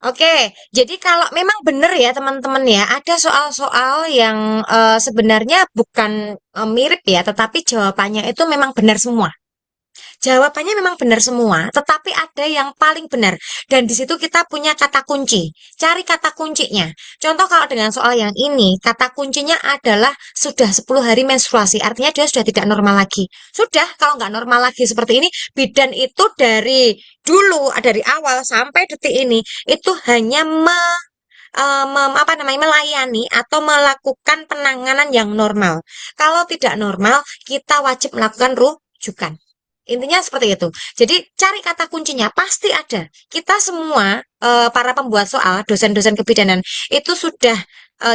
Oke, jadi kalau memang benar ya teman-teman ya, ada soal-soal yang sebenarnya bukan mirip ya, tetapi jawabannya itu memang benar semua. Jawabannya memang benar semua, tetapi ada yang paling benar. Dan di situ kita punya kata kunci. Cari kata kuncinya. Contoh kalau dengan soal yang ini, kata kuncinya adalah sudah 10 hari menstruasi. Artinya dia sudah tidak normal lagi. Sudah, kalau nggak normal lagi seperti ini, bidan itu dari dulu, dari awal sampai detik ini, itu hanya apa namanya melayani atau melakukan penanganan yang normal. Kalau tidak normal, kita wajib melakukan rujukan. Intinya seperti itu. Jadi cari kata kuncinya pasti ada. Kita semua para pembuat soal, dosen-dosen kebidanan itu sudah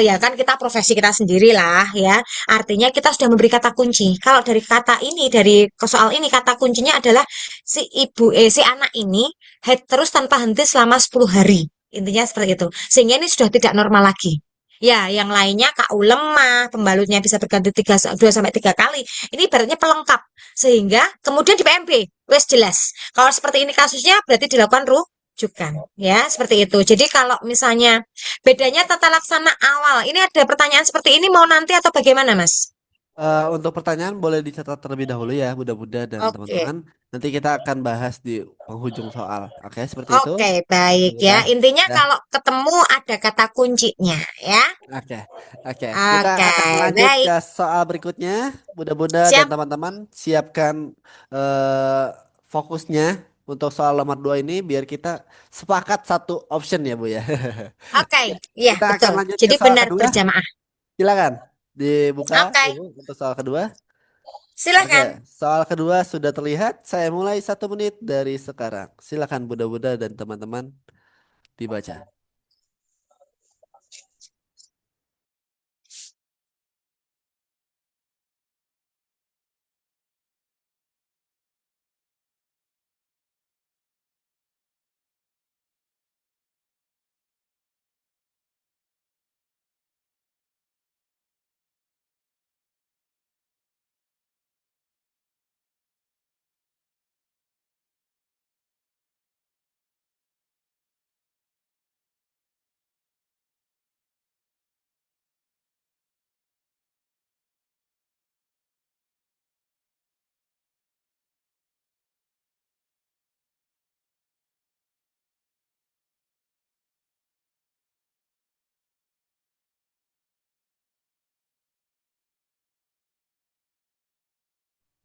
ya kan kita profesi kita sendiri lah ya. Artinya kita sudah memberi kata kunci. Kalau dari kata ini dari soal ini kata kuncinya adalah si anak ini head terus tanpa henti selama 10 hari. Intinya seperti itu. Sehingga ini sudah tidak normal lagi. Ya, yang lainnya KU lemah, pembalutnya bisa berganti 2 sampai 3 kali. Ini ibaratnya pelengkap. Sehingga kemudian di PMB, wes jelas. Kalau seperti ini kasusnya berarti dilakukan rujukan. Ya, seperti itu. Jadi kalau misalnya bedanya tata laksana awal. Ini ada pertanyaan seperti ini mau nanti atau bagaimana, Mas? Untuk pertanyaan boleh dicatat terlebih dahulu ya, Bunda-Bunda dan Oke. teman-teman. Nanti kita akan bahas di penghujung soal. Oke, seperti itu. Oke, baik ya. Ya, Intinya ya. kalau ketemu ada kata kuncinya ya. Oke, oke. Kita Oke, akan lanjut baik. ke soal berikutnya. Bunda-bunda dan Siap. teman-teman, siapkan fokusnya untuk soal nomor 2 ini biar kita sepakat satu option ya, Bu ya. Oke, iya Kita akan betul. lanjut ke Jadi soal benar kedua. berjamaah. Silakan dibuka, Oke, Ibu, untuk soal kedua. Oke, silakan. soal kedua sudah terlihat. Saya mulai 1 menit dari sekarang. Silakan Bunda-Bunda dan teman-teman dibaca.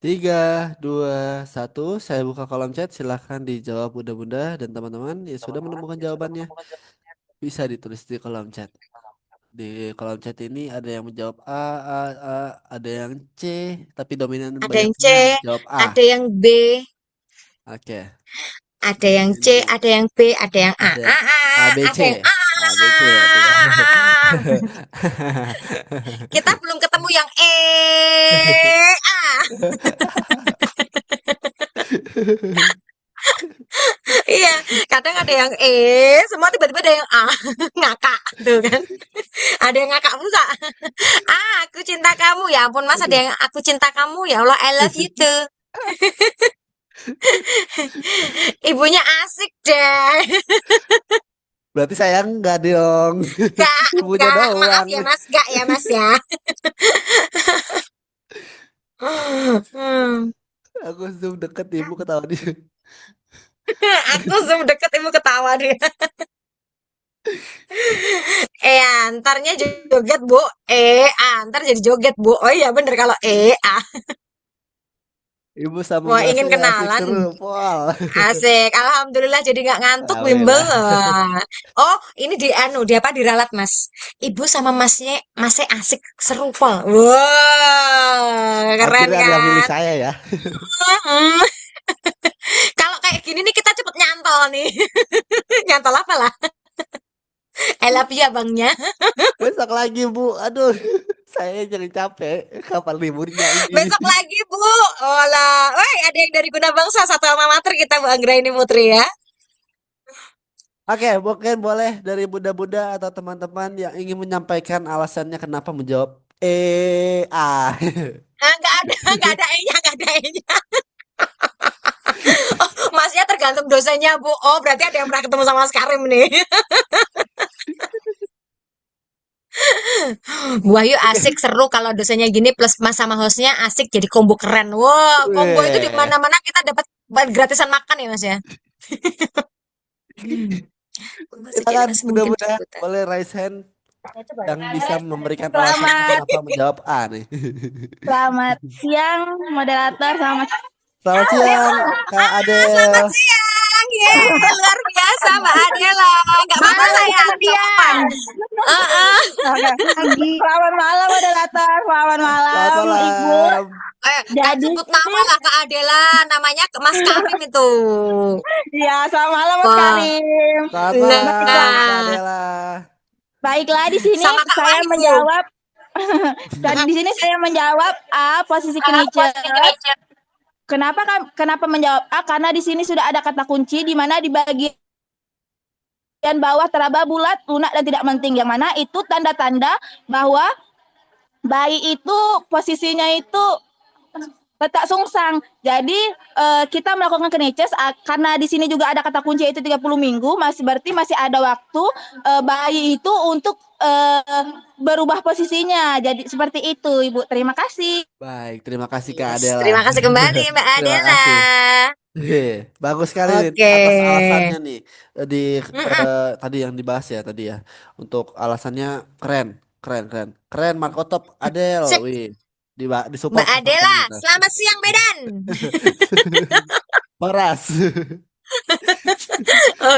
Tiga, dua, satu. Saya buka kolom chat. Silahkan dijawab Bunda-Bunda dan teman-teman. Ya sudah menemukan jawabannya. Bisa ditulis di kolom chat. Di kolom chat ini ada yang menjawab A, ada yang C, tapi dominan Ada yang C, banyaknya menjawab A. ada yang B, Oke. ada yang C, Ini ada yang B, ada yang A. ada A, B, C. Ada yang A. A, B, C. Tidak. Kita belum ketemu yang E. A. Iya, kadang ada yang E, semua tiba-tiba ada yang A. Ngakak tuh kan. Ada yang ngakak pula. Aku cinta kamu. Ya ampun, Mas, ada Aduh. yang aku cinta kamu. Ya Allah, I love you too. Ibunya asik deh. Berarti saya enggak dong. Ibunya Enggak, maaf doang. ya Mas, enggak ya Mas ya. Hmm. Aku zoom deket ibu ketawa dia. Aku zoom deket ibu ketawa dia. Antarnya joget bu. Antar jadi joget bu. Oh iya bener kalau Ibu sama Wah ingin masnya asik kenalan. seru. Pol. Asik. Alhamdulillah jadi nggak ngantuk bimbel. Alhamdulillah. Oh ini di apa diralat mas. Ibu sama masnya asik seru pol. Wah keren Akhirnya ada yang milih kan. saya ya. Hmm. Kalau kayak gini nih kita cepet nyantol nih. Nyantol apa lah? I love you abangnya. Besok lagi Bu. Aduh. Saya jadi capek. Kapan liburnya ini? Besok lagi, Bu. Olah. Woi, ada yang dari Guna Bangsa, satu alma mater kita Bu Anggraini Putri ya. Oke, mungkin boleh dari Bunda-Bunda atau teman-teman yang ingin menyampaikan alasannya kenapa menjawab A. Nggak ada, nggak ada E-nya, nggak ada E-nya. Oh, masnya tergantung dosanya, Bu. Oh, berarti ada yang pernah ketemu sama Mas Karim nih. Wahyu asik seru kalau dosennya gini plus mas sama hostnya asik jadi combo keren. Wow, combo itu di Weh. mana-mana kita dapat gratisan makan ya mas ya. Masih jadi Silakan, mas mungkin mudah-mudahan rebutan. boleh raise hand yang bisa memberikan alasan Selamat kenapa menjawab A nih. selamat siang moderator, selamat Selamat siang, Kak Selamat Adel. siang, luar biasa Mbak Adela. Nggak apa-apa malam saya, nggak apa-apa. siang. Heeh. Oke. Selamat malam moderator, selamat Selamat malam Ibu. malam. Kan Jadi sebut nama lah Kak Adela, namanya Mas Karim itu. ya selamat malam Mas Wah, Karim. Selamat malam, Kak nah, Adela. Baiklah di sini sama Kak saya Wahyu. menjawab dan di sini saya menjawab A posisi Kniches. Kenapa menjawab A? Karena di sini sudah ada kata kunci di mana di bagian bawah teraba bulat, lunak dan tidak menting. Yang mana itu tanda-tanda bahwa bayi itu posisinya itu letak sungsang. Jadi kita melakukan Kniches karena di sini juga ada kata kunci yaitu 30 minggu, berarti masih ada waktu bayi itu untuk berubah posisinya. Jadi seperti itu, Ibu. Terima kasih. Baik, terima kasih Kak Yes, Adela. terima kasih kembali Mbak Terima Adela. kasih. Bagus sekali nih Oke. atas alasannya nih di Mm-mm. tadi yang dibahas ya tadi ya. Untuk alasannya keren, keren, keren. Keren Markotop Adel. Sip, Wih, disupport Mbak sama Adela. teman kita. Selamat siang Medan. Peras.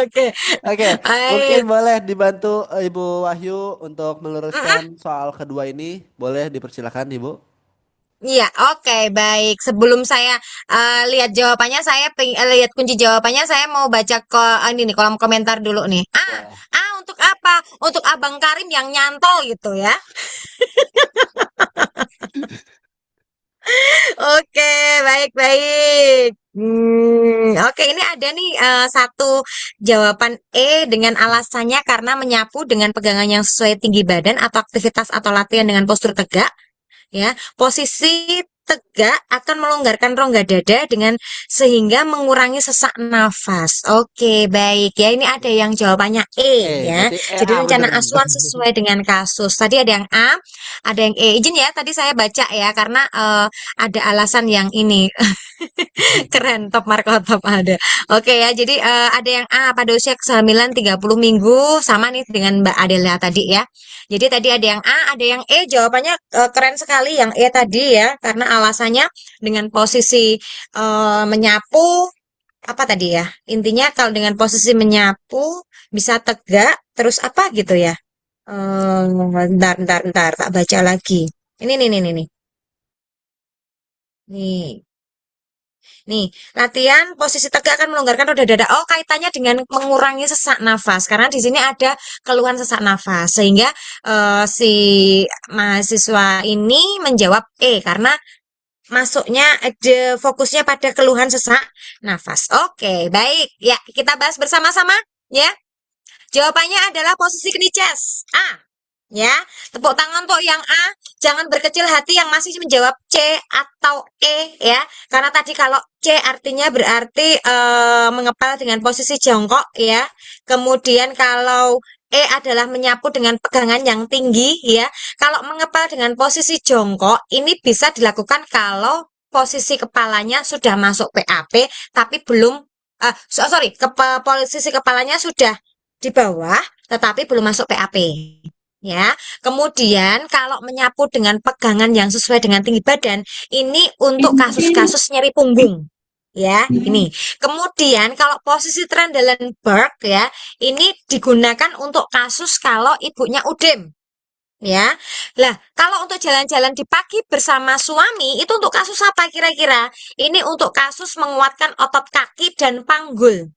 Oke. Oke, mungkin Baik. boleh dibantu Ibu Wahyu untuk Mm-mm. meluruskan soal kedua ini. Boleh dipersilakan Ibu. Iya, oke, baik. Sebelum saya lihat jawabannya, lihat kunci jawabannya, saya mau baca ini nih kolom komentar dulu nih. Boleh. Untuk apa? Untuk Abang Karim yang nyantol gitu ya. Oke, baik-baik. Oke, ini ada nih satu jawaban E dengan alasannya karena menyapu dengan pegangan yang sesuai tinggi badan atau aktivitas atau latihan dengan postur tegak. Ya, posisi tegak akan melonggarkan rongga dada dengan sehingga mengurangi sesak nafas. Oke, baik ya. Ini ada yang jawabannya E ya. Berarti Jadi A rencana bener. asuhan sesuai dengan kasus. Tadi ada yang A, ada yang E. Izin ya, tadi saya baca ya karena ada alasan yang ini. Keren, top Marco top ada. Oke ya, jadi ada yang A pada usia kehamilan 30 minggu sama nih dengan Mbak Adela tadi ya. Jadi tadi ada yang A, ada yang E, jawabannya keren sekali yang E tadi ya, karena alasannya dengan posisi menyapu apa tadi ya? Intinya kalau dengan posisi menyapu bisa tegak, terus apa gitu ya? Bentar, tak baca lagi. Ini. Nih. Nih, latihan posisi tegak akan melonggarkan roda dada. Oh, kaitannya dengan mengurangi sesak nafas. Karena di sini ada keluhan sesak nafas. Sehingga si mahasiswa ini menjawab E karena masuknya ada fokusnya pada keluhan sesak nafas. Oke, baik. Ya, kita bahas bersama-sama ya. Jawabannya adalah posisi Kniches. A. Ya, tepuk tangan untuk yang A. Jangan berkecil hati yang masih menjawab C atau E ya. Karena tadi kalau C artinya berarti mengepal dengan posisi jongkok ya. Kemudian kalau E adalah menyapu dengan pegangan yang tinggi ya. Kalau mengepal dengan posisi jongkok ini bisa dilakukan kalau posisi kepalanya sudah masuk PAP tapi belum posisi kepalanya sudah di bawah tetapi belum masuk PAP. Ya, kemudian kalau menyapu dengan pegangan yang sesuai dengan tinggi badan, ini untuk kasus-kasus nyeri punggung. Ya, ini. Kemudian kalau posisi Trendelenburg ya, ini digunakan untuk kasus kalau ibunya udem. Ya, lah kalau untuk jalan-jalan di pagi bersama suami, itu untuk kasus apa kira-kira? Ini untuk kasus menguatkan otot kaki dan panggul.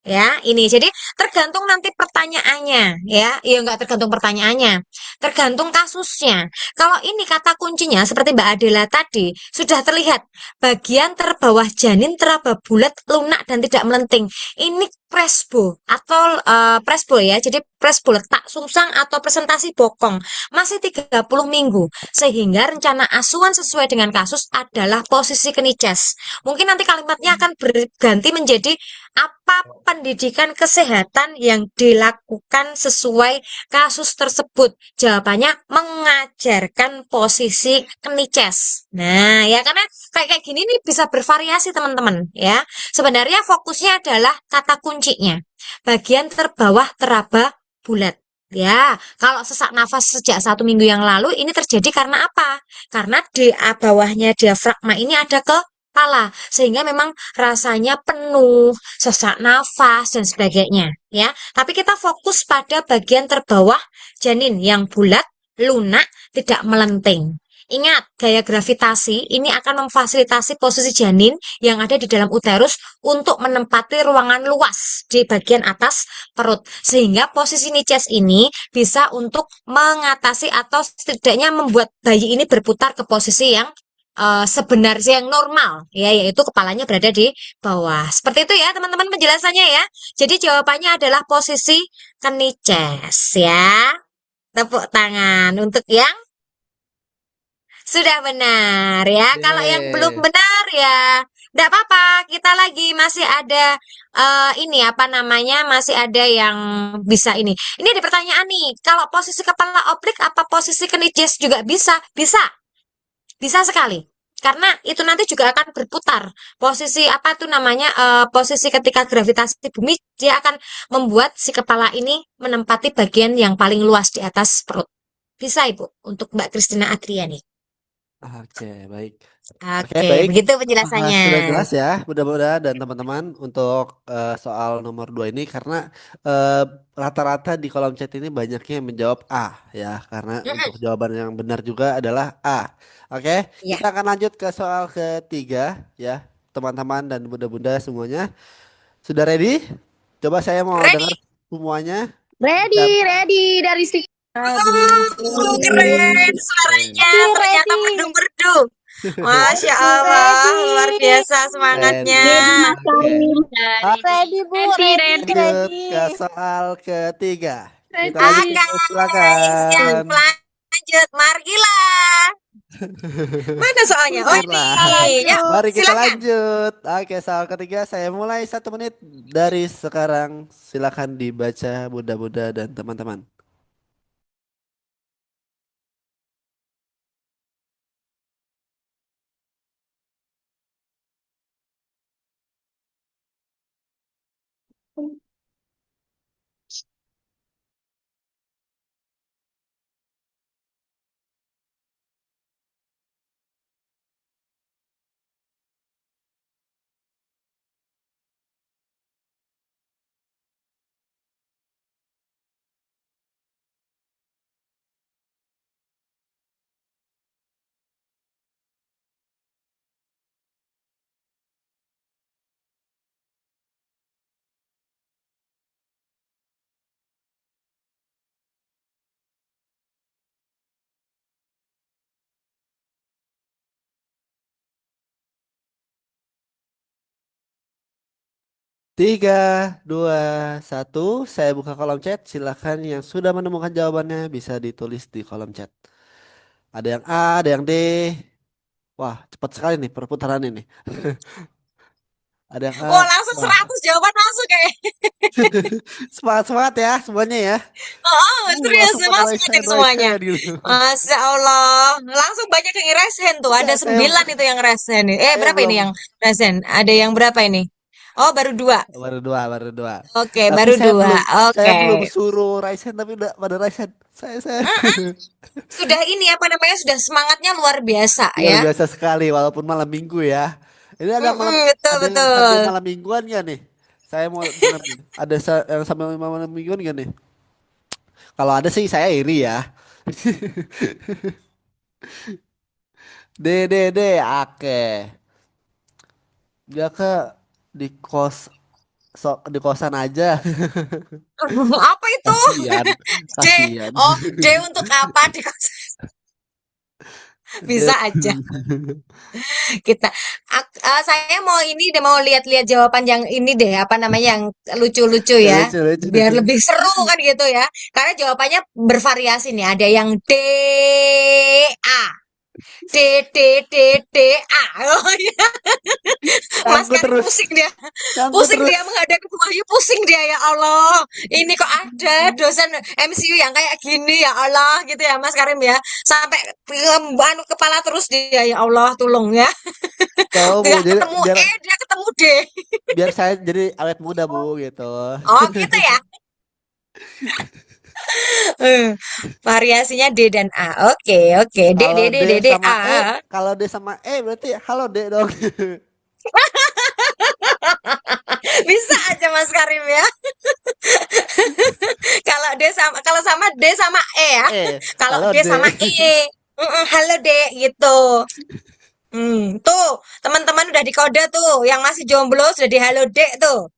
Ya, ini jadi tergantung nanti pertanyaannya, ya. Ya enggak tergantung pertanyaannya, tergantung kasusnya. Kalau ini kata kuncinya seperti Mbak Adela tadi, sudah terlihat bagian terbawah janin teraba bulat, lunak dan tidak melenting. Ini presbo atau presbo ya. Jadi presbo letak sungsang atau presentasi bokong masih 30 minggu. Sehingga rencana asuhan sesuai dengan kasus adalah posisi kenices. Mungkin nanti kalimatnya akan berganti menjadi apa pendidikan kesehatan yang dilakukan sesuai kasus tersebut. Jawabannya mengajarkan posisi kenices. Nah, ya karena kayak gini nih bisa bervariasi teman-teman ya. Sebenarnya fokusnya adalah kata kuncinya. Bagian terbawah teraba bulat. Ya, kalau sesak nafas sejak 1 minggu yang lalu ini terjadi karena apa? Karena di bawahnya diafragma ini ada kepala, sehingga memang rasanya penuh, sesak nafas dan sebagainya. Ya, tapi kita fokus pada bagian terbawah janin yang bulat, lunak, tidak melenting. Ingat, gaya gravitasi ini akan memfasilitasi posisi janin yang ada di dalam uterus untuk menempati ruangan luas di bagian atas perut. Sehingga posisi niches ini bisa untuk mengatasi atau setidaknya membuat bayi ini berputar ke posisi yang sebenarnya yang normal, ya, yaitu kepalanya berada di bawah. Seperti itu ya teman-teman penjelasannya ya. Jadi jawabannya adalah posisi kenices ya. Tepuk tangan untuk yang sudah benar ya. Kalau yang belum Yeay. benar ya, enggak apa-apa. Kita lagi masih ada ini apa namanya? Masih ada yang bisa ini. Ini ada pertanyaan nih. Kalau posisi kepala oblik apa posisi kenices juga bisa? Bisa. Bisa sekali. Karena itu nanti juga akan berputar. Posisi apa tuh namanya? Posisi ketika gravitasi bumi dia akan membuat si kepala ini menempati bagian yang paling luas di atas perut. Bisa Ibu untuk Mbak Christina Adriani. Oke, baik. Oke, Oke, baik. begitu penjelasannya. Sudah jelas ya, mudah-mudahan dan teman-teman untuk soal nomor 2 ini karena eh, rata-rata di kolom chat ini banyaknya yang menjawab A ya, karena Mm-mm. untuk jawaban yang benar juga adalah A. Oke, Ya, kita akan lanjut ke soal ketiga ya, teman-teman dan bunda-bunda semuanya. Sudah ready? Coba saya mau dengar ready. semuanya. Ready, Jam. ready dari si. Keren suaranya, ternyata Ready. merdu-merdu. Masya Allah, luar biasa semangatnya. Ready. Oke. Ready, Bu. Ready, Lanjut ke ready. soal ketiga. Kita lanjut, Oke, yang silakan. lanjut, Margila. Mana soalnya? Oh ini, Baiklah, ya mari kita silakan. lanjut. Oke, soal ketiga saya mulai 1 menit dari sekarang. Silakan dibaca bunda-bunda dan teman-teman. Tiga, dua, satu. Saya buka kolom chat. Silakan yang sudah menemukan jawabannya bisa ditulis di kolom chat. Ada yang A, ada yang D. Wah, cepat sekali nih perputaran ini. Ada yang A. Wah langsung Wah, 100 jawaban masuk kayak. semangat semangat ya semuanya ya. Oh, serius Langsung pada masuk raise aja hand, raise semuanya. hand gitu. Masya Allah, langsung banyak yang raise hand tuh. Ya, Ada saya 9 itu yang raise hand. saya Berapa ini belum yang raise hand? Ada yang berapa ini? Oh, baru 2. baru dua, baru dua. Oke, Tapi baru 2. saya Oke. belum suruh raise hand tapi udah pada raise hand. Saya Sudah ini apa namanya? Sudah semangatnya luar biasa luar ya. biasa sekali walaupun malam minggu ya. Ini agak malam, Betul ada yang sambil betul. malam mingguan gak nih? Saya mau dengar nih. Ada yang sambil malam mingguan gak nih? Kalau ada sih saya iri ya. D, oke. Dia ke di kos di kosan aja. Apa itu? Kasihan, D. kasihan. Oh, D untuk apa? Bisa aja kita. Saya mau ini deh, mau lihat-lihat jawaban yang ini deh, apa namanya, yang lucu-lucu ya. Lucu, lucu. Biar lebih seru kan gitu ya. Karena jawabannya bervariasi nih. Ada yang D, A. D, D, D, D, A. Oh, iya. Mas Nyangkut Karim terus. pusing dia. Nyangkut Pusing terus. dia menghadapi Bu Wahyu, pusing dia, ya Allah. Ini kok ada dosen MCU yang kayak gini, ya Allah, gitu ya Mas Karim ya. Sampai kepala terus dia, ya Allah, tolong ya. Tahu Bu, Nggak jadi ketemu biar E, dia ketemu D. biar saya jadi awet muda Bu gitu. Oh, gitu ya. Eh, Variasinya D dan A. Oke, oke. D, D, Kalau D, D D, D, sama A. E, kalau D sama E berarti halo D dong. Bisa aja Mas Karim ya. Kalau sama D sama E ya. E, Kalau halo D D. sama E. Halo D gitu. Tuh, teman-teman udah dikode tuh. Yang masih jomblo sudah di halo D tuh.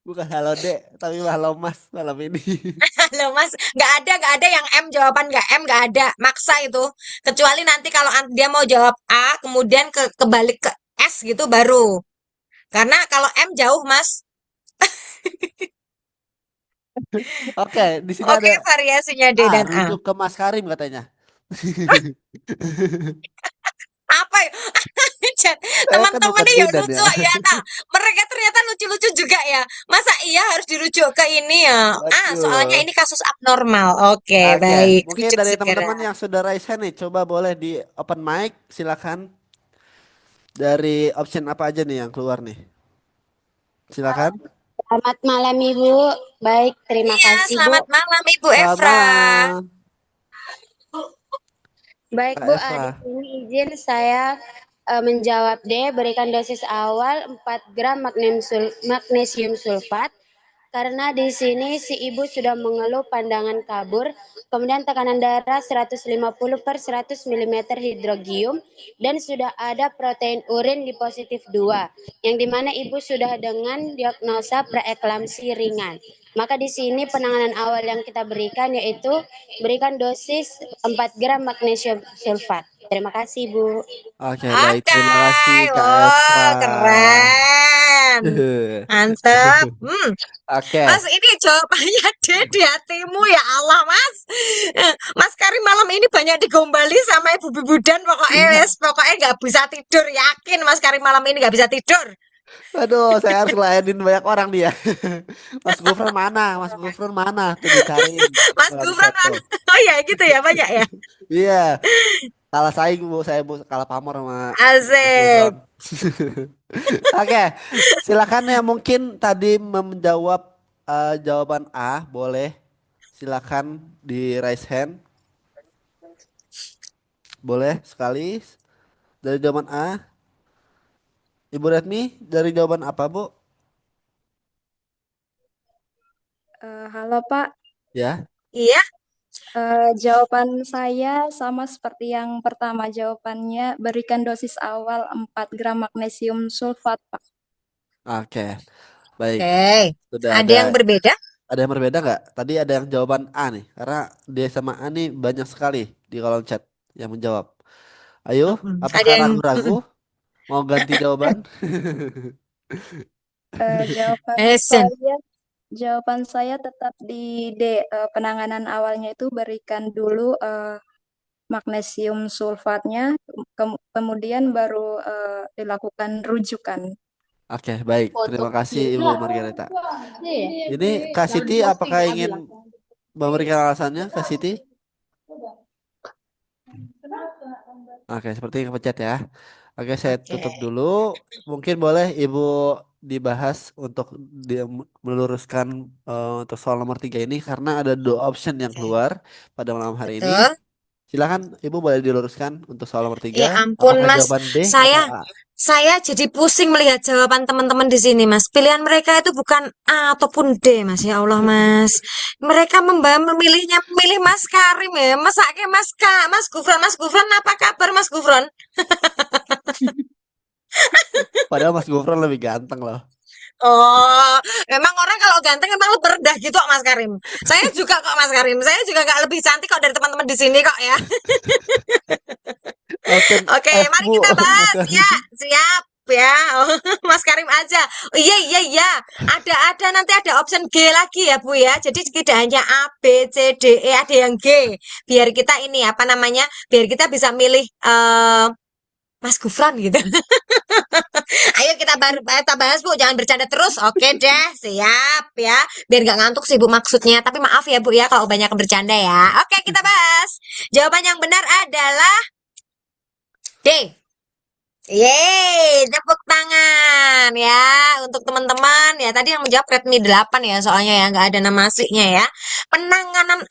Bukan halo D, tapi halo Mas malam ini. Halo Mas, nggak ada yang M, jawaban nggak M, nggak ada. Maksa itu. Kecuali nanti kalau dia mau jawab A, kemudian kebalik ke S gitu baru. Karena kalau M jauh Mas. Oke, di sini Oke, ada variasinya D A, dan A. rujuk ke Mas Karim katanya. Apa ya? Saya kan Teman-teman bukan nih ya bidan lucu ya. ya, tak. Mereka ternyata lucu-lucu juga ya. Masa iya harus dirujuk ke ini ya? Soalnya Waduh. ini kasus abnormal. Oke, Oke, baik. mungkin Rujuk dari segera. teman-teman yang sudah raise hand nih, coba boleh di open mic, silakan. Dari option apa aja nih yang keluar nih? Silakan. Selamat malam Ibu. Baik, terima Iya, kasih Bu. selamat malam Ibu Selamat Evra. malam, Baik Kak Bu, Eva. di sini izin saya menjawab D, berikan dosis awal 4 gram magnesium sulfat. Karena di sini si ibu sudah mengeluh pandangan kabur, kemudian tekanan darah 150/100 mm hidrogium, dan sudah ada protein urin di positif 2, yang dimana ibu sudah dengan diagnosa preeklamsi ringan. Maka di sini penanganan awal yang kita berikan yaitu berikan dosis 4 gram magnesium sulfat. Terima kasih Bu. Oke, baik. Oke, Terima kasih Kak Eva. wow, keren. Mantap. Oke. Mas, ini jawabannya D di hatimu, ya Allah Mas. Mas Karim malam ini banyak digombali sama Ibu Bibudan, pokoknya nggak bisa tidur, yakin Mas Karim malam ini nggak bisa tidur. Aduh, saya harus ngelayanin banyak orang dia. Mas Gufron mana? Mas Gufron mana? Tuh dicariin. Mas Kalau di Gufron chat tuh. oh ya gitu ya, banyak ya. Iya, kalah saing Bu, saya Bu kalah pamor sama Mas Asik. Gufron. Oke, silakan ya mungkin tadi menjawab jawaban A, boleh. Silakan di raise hand. Boleh sekali dari jawaban A. Ibu Retmi dari jawaban apa, Bu? Halo Pak, Ya. Iya, jawaban saya sama seperti yang pertama jawabannya berikan dosis awal 4 gram magnesium sulfat Pak. Oke. Baik. oke. Sudah Ada yang berbeda? ada yang berbeda nggak? Tadi ada yang jawaban A nih, karena D sama A nih banyak sekali di kolom chat yang menjawab. Ayo, Ada apakah yang ragu-ragu? Mau ganti jawaban? Jawaban Esen. jawaban saya tetap di D. Penanganan awalnya itu berikan dulu magnesium sulfatnya, kemudian baru dilakukan rujukan. Oke, baik. Terima kasih Ibu Margareta. Ini Kak Siti apakah ingin memberikan alasannya, Kak Siti? Oke, seperti kepencet ya. Oke, saya tutup dulu. Mungkin boleh Ibu dibahas untuk meluruskan untuk soal nomor 3 ini karena ada dua option yang keluar pada malam hari ini. Betul. Silakan Ibu boleh diluruskan untuk soal nomor 3. Ya ampun Apakah Mas, jawaban D saya atau A? saya jadi pusing melihat jawaban teman-teman di sini Mas. Pilihan mereka itu bukan A ataupun D Mas. Ya Allah Mas. Mereka memilih Mas Karim ya. Mas Gufron, apa kabar Mas Gufron? Padahal Mas Gufron lebih ganteng loh. Oh, memang orang kalau ganteng memang terendah gitu kok Mas Karim. Saya juga kok Mas Karim. Saya juga nggak lebih cantik kok dari teman-teman di sini kok ya. Open Oke, F mari Bu, kita Mas bahas Karim. ya. Siap ya. Oh, Mas Karim aja. Oh, iya iya iya. Ada nanti ada option G lagi ya Bu ya. Jadi tidak hanya A, B, C, D, E, ada yang G. Biar kita ini apa namanya? Biar kita bisa milih Mas Gufron gitu. Ayo kita bahas Bu, jangan bercanda terus. Oke deh, siap ya. Biar nggak ngantuk sih Bu maksudnya. Tapi maaf ya Bu ya kalau banyak bercanda ya. Oke, kita bahas. Jawaban yang benar adalah D. Yeay, tepuk tangan ya untuk teman-teman ya. Tadi yang menjawab Redmi 8 ya, soalnya ya nggak ada nama aslinya ya. Penanganan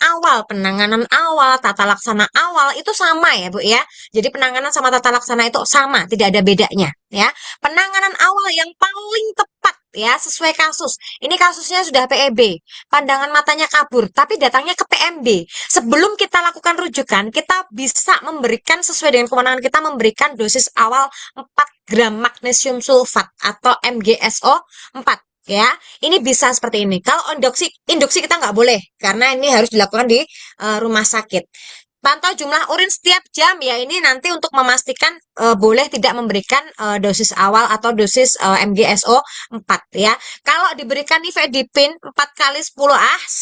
awal, tata laksana awal itu sama ya Bu ya. Jadi penanganan sama tata laksana itu sama, tidak ada bedanya ya. Penanganan awal yang paling tepat ya sesuai kasus. Ini kasusnya sudah PEB, pandangan matanya kabur, tapi datangnya ke PMB. Sebelum kita lakukan rujukan, kita bisa memberikan sesuai dengan kewenangan kita memberikan dosis awal 4 gram magnesium sulfat atau MgSO 4 ya. Ini bisa seperti ini. Kalau induksi kita nggak boleh karena ini harus dilakukan di rumah sakit. Pantau jumlah urin setiap jam ya, ini nanti untuk memastikan boleh tidak memberikan dosis awal atau dosis MgSO 4 ya. Kalau diberikan nifedipin 4 kali 10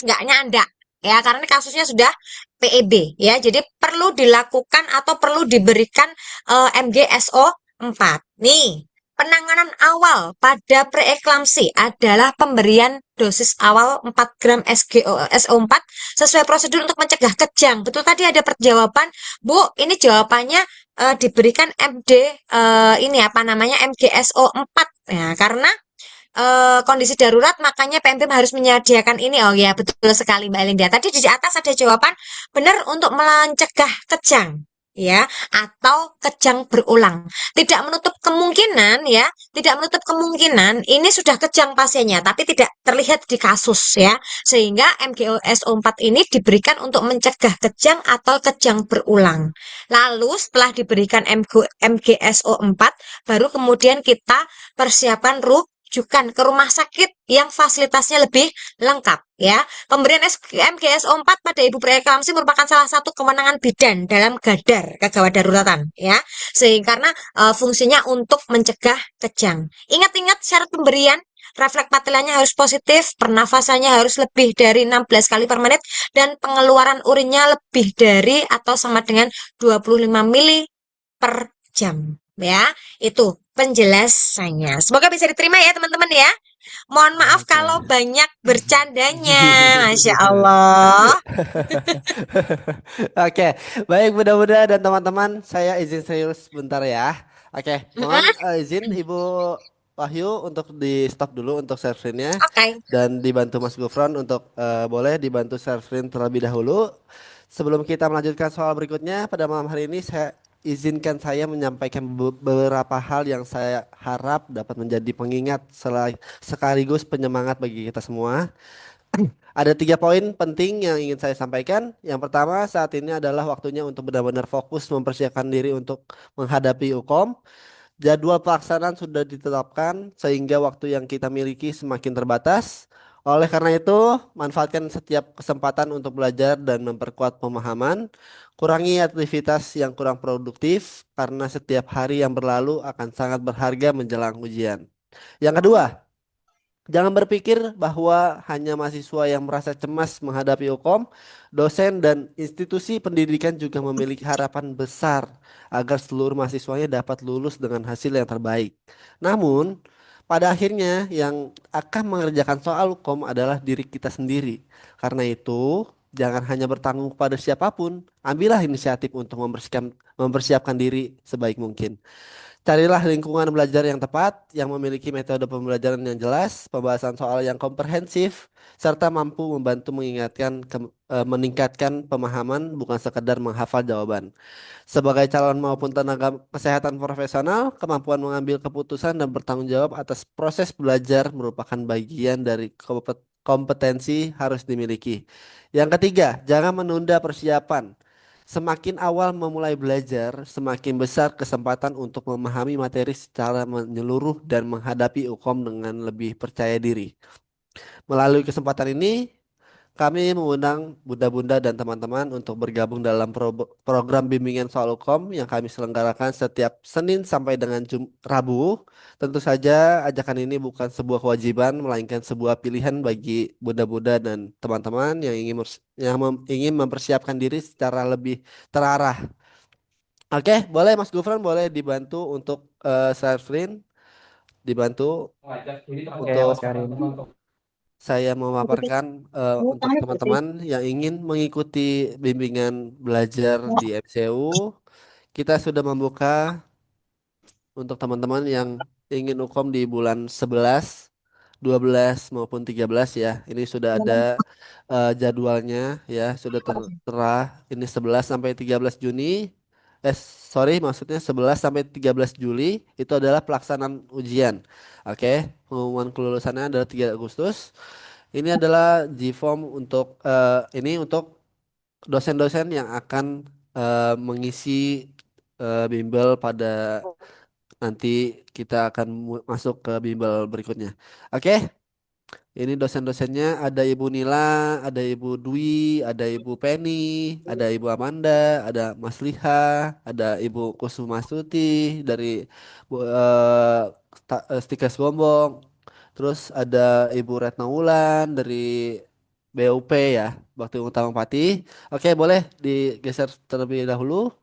enggaknya anda ya, karena ini kasusnya sudah PEB ya. Jadi perlu dilakukan atau perlu diberikan MgSO 4. Nih, penanganan awal pada preeklamsi adalah pemberian dosis awal 4 gram SO4 sesuai prosedur untuk mencegah kejang. Betul tadi ada perjawaban, Bu. Ini jawabannya diberikan ini apa namanya MgSO 4 ya, karena kondisi darurat makanya PMP harus menyediakan ini. Oh ya, betul sekali Mbak Linda. Tadi di atas ada jawaban benar untuk mencegah kejang ya atau kejang berulang. Tidak menutup kemungkinan ya, tidak menutup kemungkinan ini sudah kejang pasiennya tapi tidak terlihat di kasus ya. Sehingga MgSO4 ini diberikan untuk mencegah kejang atau kejang berulang. Lalu setelah diberikan MgSO4 baru kemudian kita persiapan rujukan ke rumah sakit yang fasilitasnya lebih lengkap ya. Pemberian MgSO4 pada ibu preeklamsi merupakan salah satu kewenangan bidan dalam gadar kegawat daruratan ya. Sehingga karena fungsinya untuk mencegah kejang. Ingat-ingat syarat pemberian, refleks patelanya harus positif, pernafasannya harus lebih dari 16 kali per menit dan pengeluaran urinnya lebih dari atau sama dengan 25 mili per jam ya. Itu penjelasannya. Semoga bisa diterima ya teman-teman ya. Mohon maaf Oke. kalau banyak bercandanya. Masya Allah. Oke, baik mudah-mudahan dan teman-teman saya izin serius bentar ya. Oke, mohon izin Ibu Wahyu untuk di stop dulu untuk share screen-nya Oke. dan dibantu Mas Gufron untuk boleh dibantu share screen terlebih dahulu. Sebelum kita melanjutkan soal berikutnya pada malam hari ini izinkan saya menyampaikan beberapa hal yang saya harap dapat menjadi pengingat sekaligus penyemangat bagi kita semua. Ada 3 poin penting yang ingin saya sampaikan. Yang pertama, saat ini adalah waktunya untuk benar-benar fokus mempersiapkan diri untuk menghadapi UKOM. Jadwal pelaksanaan sudah ditetapkan sehingga waktu yang kita miliki semakin terbatas. Oleh karena itu, manfaatkan setiap kesempatan untuk belajar dan memperkuat pemahaman. Kurangi aktivitas yang kurang produktif karena setiap hari yang berlalu akan sangat berharga menjelang ujian. Yang kedua, jangan berpikir bahwa hanya mahasiswa yang merasa cemas menghadapi UKOM, dosen dan institusi pendidikan juga memiliki harapan besar agar seluruh mahasiswanya dapat lulus dengan hasil yang terbaik. Namun, pada akhirnya yang akan mengerjakan soal UKOM adalah diri kita sendiri. Karena itu, jangan hanya bertanggung pada siapapun, ambillah inisiatif untuk mempersiapkan diri sebaik mungkin. Carilah lingkungan belajar yang tepat, yang memiliki metode pembelajaran yang jelas, pembahasan soal yang komprehensif, serta mampu membantu meningkatkan pemahaman bukan sekedar menghafal jawaban. Sebagai calon maupun tenaga kesehatan profesional, kemampuan mengambil keputusan dan bertanggung jawab atas proses belajar merupakan bagian dari kompetensi harus dimiliki. Yang ketiga, jangan menunda persiapan. Semakin awal memulai belajar, semakin besar kesempatan untuk memahami materi secara menyeluruh dan menghadapi UKOM dengan lebih percaya diri. Melalui kesempatan ini, kami mengundang bunda-bunda dan teman-teman untuk bergabung dalam program bimbingan soal hukum yang kami selenggarakan setiap Senin sampai dengan Rabu. Tentu saja ajakan ini bukan sebuah kewajiban, melainkan sebuah pilihan bagi bunda-bunda dan teman-teman yang ingin mempersiapkan diri secara lebih terarah. Oke, boleh Mas Gufron boleh dibantu untuk share screen, dibantu Oke, untuk Mas Karim. saya memaparkan untuk teman-teman yang ingin mengikuti bimbingan belajar di MCU, kita sudah membuka untuk teman-teman yang ingin UKOM di bulan 11, 12 maupun 13 ya. Ini sudah ada jadwalnya ya, sudah tertera ini 11 sampai 13 Juni. Sorry, maksudnya 11 sampai 13 Juli itu adalah pelaksanaan ujian. Oke, pengumuman kelulusannya adalah 3 Agustus. Ini adalah G-form untuk ini untuk dosen-dosen yang akan mengisi bimbel pada nanti kita akan masuk ke bimbel berikutnya. Oke, ini dosen-dosennya ada Ibu Nila, ada Ibu Dwi, ada Ibu Penny, ada Ibu Amanda, ada Mas Liha, ada Ibu Kusumastuti dari Stikes Gombong. Terus ada Ibu Retno Wulan dari BUP ya, Bakti Utama Pati. Oke, boleh digeser terlebih dahulu.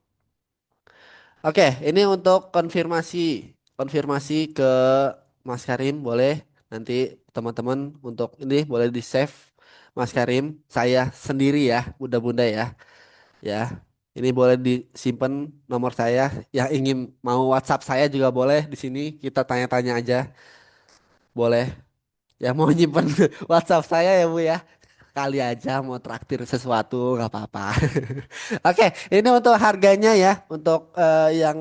Oke, ini untuk konfirmasi ke Mas Karim boleh nanti teman-teman untuk ini boleh di save Mas Karim saya sendiri ya bunda-bunda ya ini boleh disimpan nomor saya yang ingin mau WhatsApp saya juga boleh di sini kita tanya-tanya aja boleh ya mau nyimpen WhatsApp saya ya Bu ya kali aja mau traktir sesuatu nggak apa-apa. Oke, ini untuk harganya ya. Untuk yang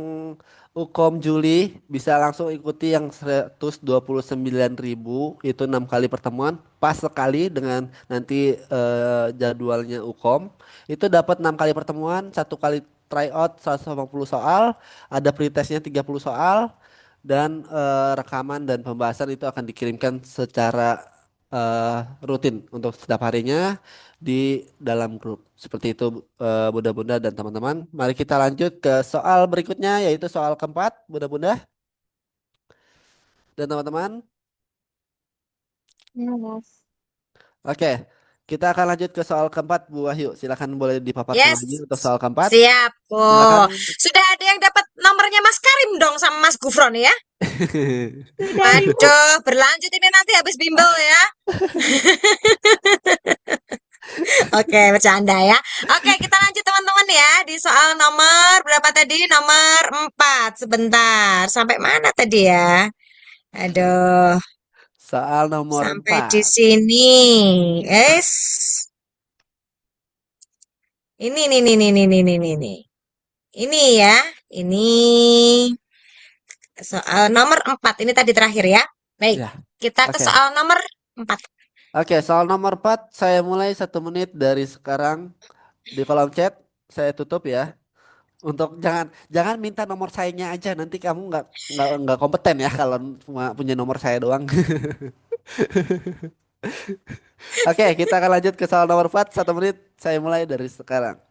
Ukom Juli bisa langsung ikuti yang 129.000 itu 6 kali pertemuan pas sekali dengan nanti jadwalnya Ukom. Itu dapat 6 kali pertemuan, 1 kali tryout 180 soal, ada pretestnya 30 soal dan rekaman dan pembahasan itu akan dikirimkan secara rutin untuk setiap harinya di dalam grup. Seperti itu bunda-bunda dan teman-teman. Mari kita lanjut ke soal berikutnya yaitu soal keempat, bunda-bunda dan teman-teman. Ya, Mas. Oke, kita akan lanjut ke soal keempat, Bu Wahyu. Silakan boleh dipaparkan Yes, lagi untuk soal keempat. siap. Silakan. Oh, sudah ada yang dapat nomornya Mas Karim dong sama Mas Gufron ya? Sudah, Ibu. Waduh, berlanjut ini nanti habis bimbel ya. Oke, bercanda ya. Oke, kita lanjut teman-teman ya. Di soal nomor berapa tadi? Nomor 4. Sebentar. Sampai mana tadi ya? Aduh, Soal nomor sampai di 4. sini. Es. Ini. Ini ya. Ini soal nomor 4. Ini tadi terakhir ya. Baik, Ya, kita ke oke. soal nomor 4. Oke, soal nomor 4 saya mulai 1 menit dari sekarang di kolom chat. Saya tutup ya. Untuk jangan jangan minta nomor sayanya aja nanti kamu nggak kompeten ya kalau cuma punya nomor saya doang. Oke, kita akan lanjut ke soal nomor 4 1 menit. Saya mulai dari sekarang.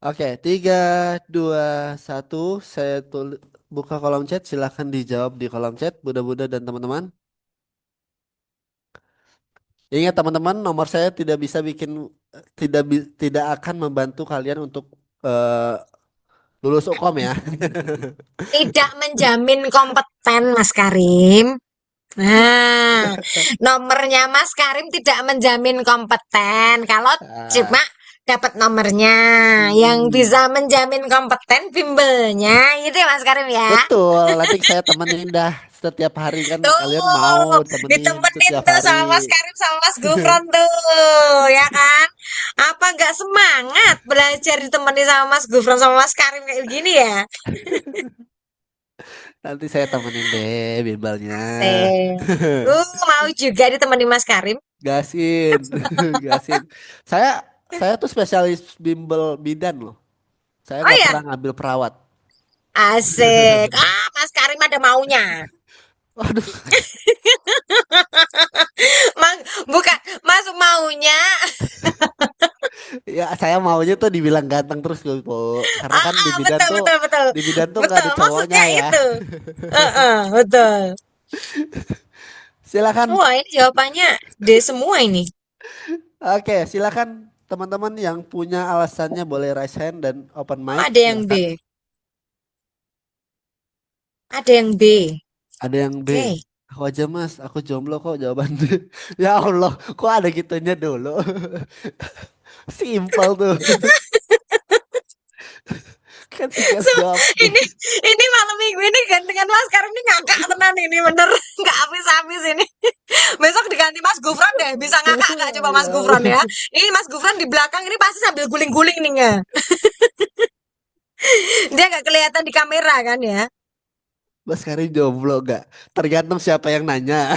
Oke, 3, 2, 1. Saya buka kolom chat. Silahkan dijawab di kolom chat, Bunda-bunda dan teman-teman. Ingat teman-teman, nomor saya tidak bisa bikin, tidak akan membantu kalian untuk eh, lulus UKOM ya. Tidak menjamin kompeten, Mas Karim. Nah, nomornya Mas Karim tidak menjamin kompeten. Kalau Ah, cuma dapat nomornya, yang hmm. bisa menjamin kompeten bimbelnya, itu ya Mas Karim ya. Betul, nanti saya temenin dah setiap hari kan kalian mau Tuh, temenin ditemenin setiap tuh hari. sama Mas Karim sama Mas Gufron tuh, ya kan? Apa nggak semangat belajar ditemani sama Mas Gufron sama Mas Karim kayak gini ya? Nanti saya temenin deh bimbelnya. Asik. Mau juga ditemani Mas Karim? Gasin, gasin. Saya saya tuh spesialis bimbel bidan loh. Saya Oh nggak ya, pernah ngambil perawat. asik. Mas Karim ada maunya. Waduh, Mang, bukan, Mas maunya. ya saya maunya tuh dibilang ganteng terus loh, Po. Karena kan Betul, betul, betul. di bidan tuh nggak Betul, ada cowoknya maksudnya ya. itu. Betul. Silakan. Wah, ini jawabannya D semua ini. Oke, silakan teman-teman yang punya alasannya boleh raise hand dan open Oh, mic. ada yang Silakan. B. Ada yang B. Ada yang B. Oke. Aku aja mas, aku jomblo kok jawabannya. Ya Allah, kok ada gitunya dulu. Simpel tuh. Kan tinggal jawab B. ini ini malam minggu ini gantengan Mas Karim ini ngakak tenan ini bener nggak habis-habis ini. Besok diganti Mas Gufron deh, bisa ngakak nggak coba Ya Mas Gufron Allah. ya? Ini Mas Gufron di belakang ini pasti sambil guling-guling nih nggak? Dia nggak kelihatan di kamera kan ya? Mas Karim jomblo gak? Tergantung siapa yang nanya.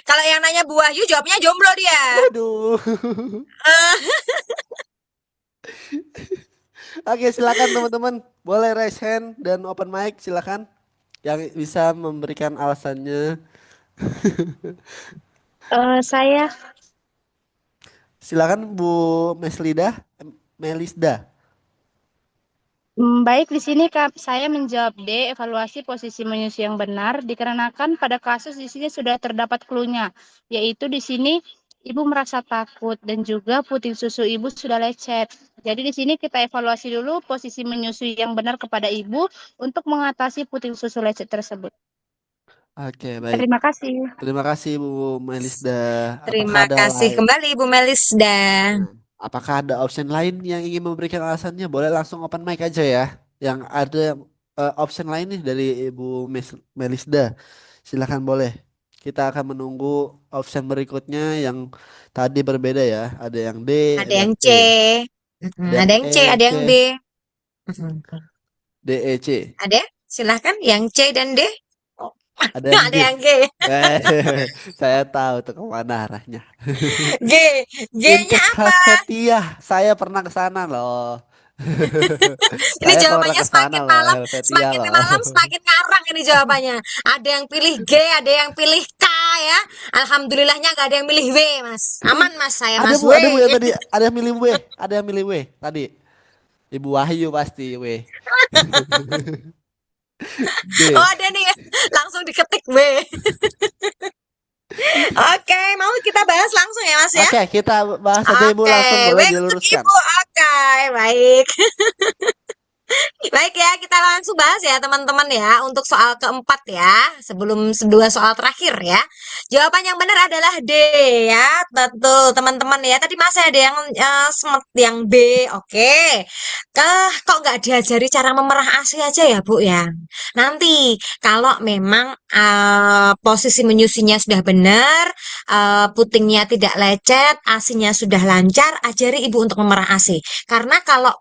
Kalau yang nanya Bu Wahyu jawabnya jomblo dia. Waduh. Eh, Oke, silakan teman-teman. Boleh raise hand dan open mic, silakan. Yang bisa memberikan alasannya. Saya Silakan Bu Melisda. baik di sini saya menjawab D, evaluasi posisi menyusui yang benar dikarenakan pada kasus di sini sudah terdapat clue-nya, yaitu di sini ibu merasa takut dan juga puting susu ibu sudah lecet. Jadi di sini kita evaluasi dulu posisi menyusui yang benar kepada ibu untuk mengatasi puting susu lecet tersebut. Oke, baik. Terima kasih. Terima kasih Bu Melisda. Apakah Terima ada kasih lain? kembali Bu Melisda. Apakah ada option lain yang ingin memberikan alasannya? Boleh langsung open mic aja ya. Yang ada option lain nih dari Ibu Melisda. Silakan boleh. Kita akan menunggu option berikutnya yang tadi berbeda ya. Ada yang D, Ada ada yang yang C, E, ada yang ada yang E, C, ada C, yang B. D, E, C. Ada? Silahkan yang C dan D. Oh, Ada yang ada G. yang G. Saya tahu tuh kemana arahnya. G. G-nya Inkes apa? Helvetia. Saya pernah ke sana loh. Ini Saya pernah jawabannya ke sana loh, Helvetia semakin loh. malam semakin ngarang ini jawabannya. Ada yang pilih G, ada yang pilih K ya. Alhamdulillahnya nggak ada yang milih W, Mas. Aman Mas, saya Mas W. Ada bu ya tadi, ada yang milih W, ada yang milih W tadi. Ibu Wahyu pasti W. Oh, D. ada nih. Langsung diketik W. Oke, mau kita bahas langsung ya, Mas ya? Oke, kita bahas aja Ibu Oke, langsung W boleh untuk diluruskan. Ibu. Oke, baik. Baik ya, kita langsung bahas ya teman-teman ya untuk soal keempat ya, sebelum dua soal terakhir ya. Jawaban yang benar adalah D ya, betul teman-teman ya. Tadi masih ada yang semet yang B, oke. Kok nggak diajari cara memerah ASI aja ya Bu ya? Nanti kalau memang posisi menyusunya sudah benar, putingnya tidak lecet, ASINya sudah lancar, ajari Ibu untuk memerah ASI. Karena kalau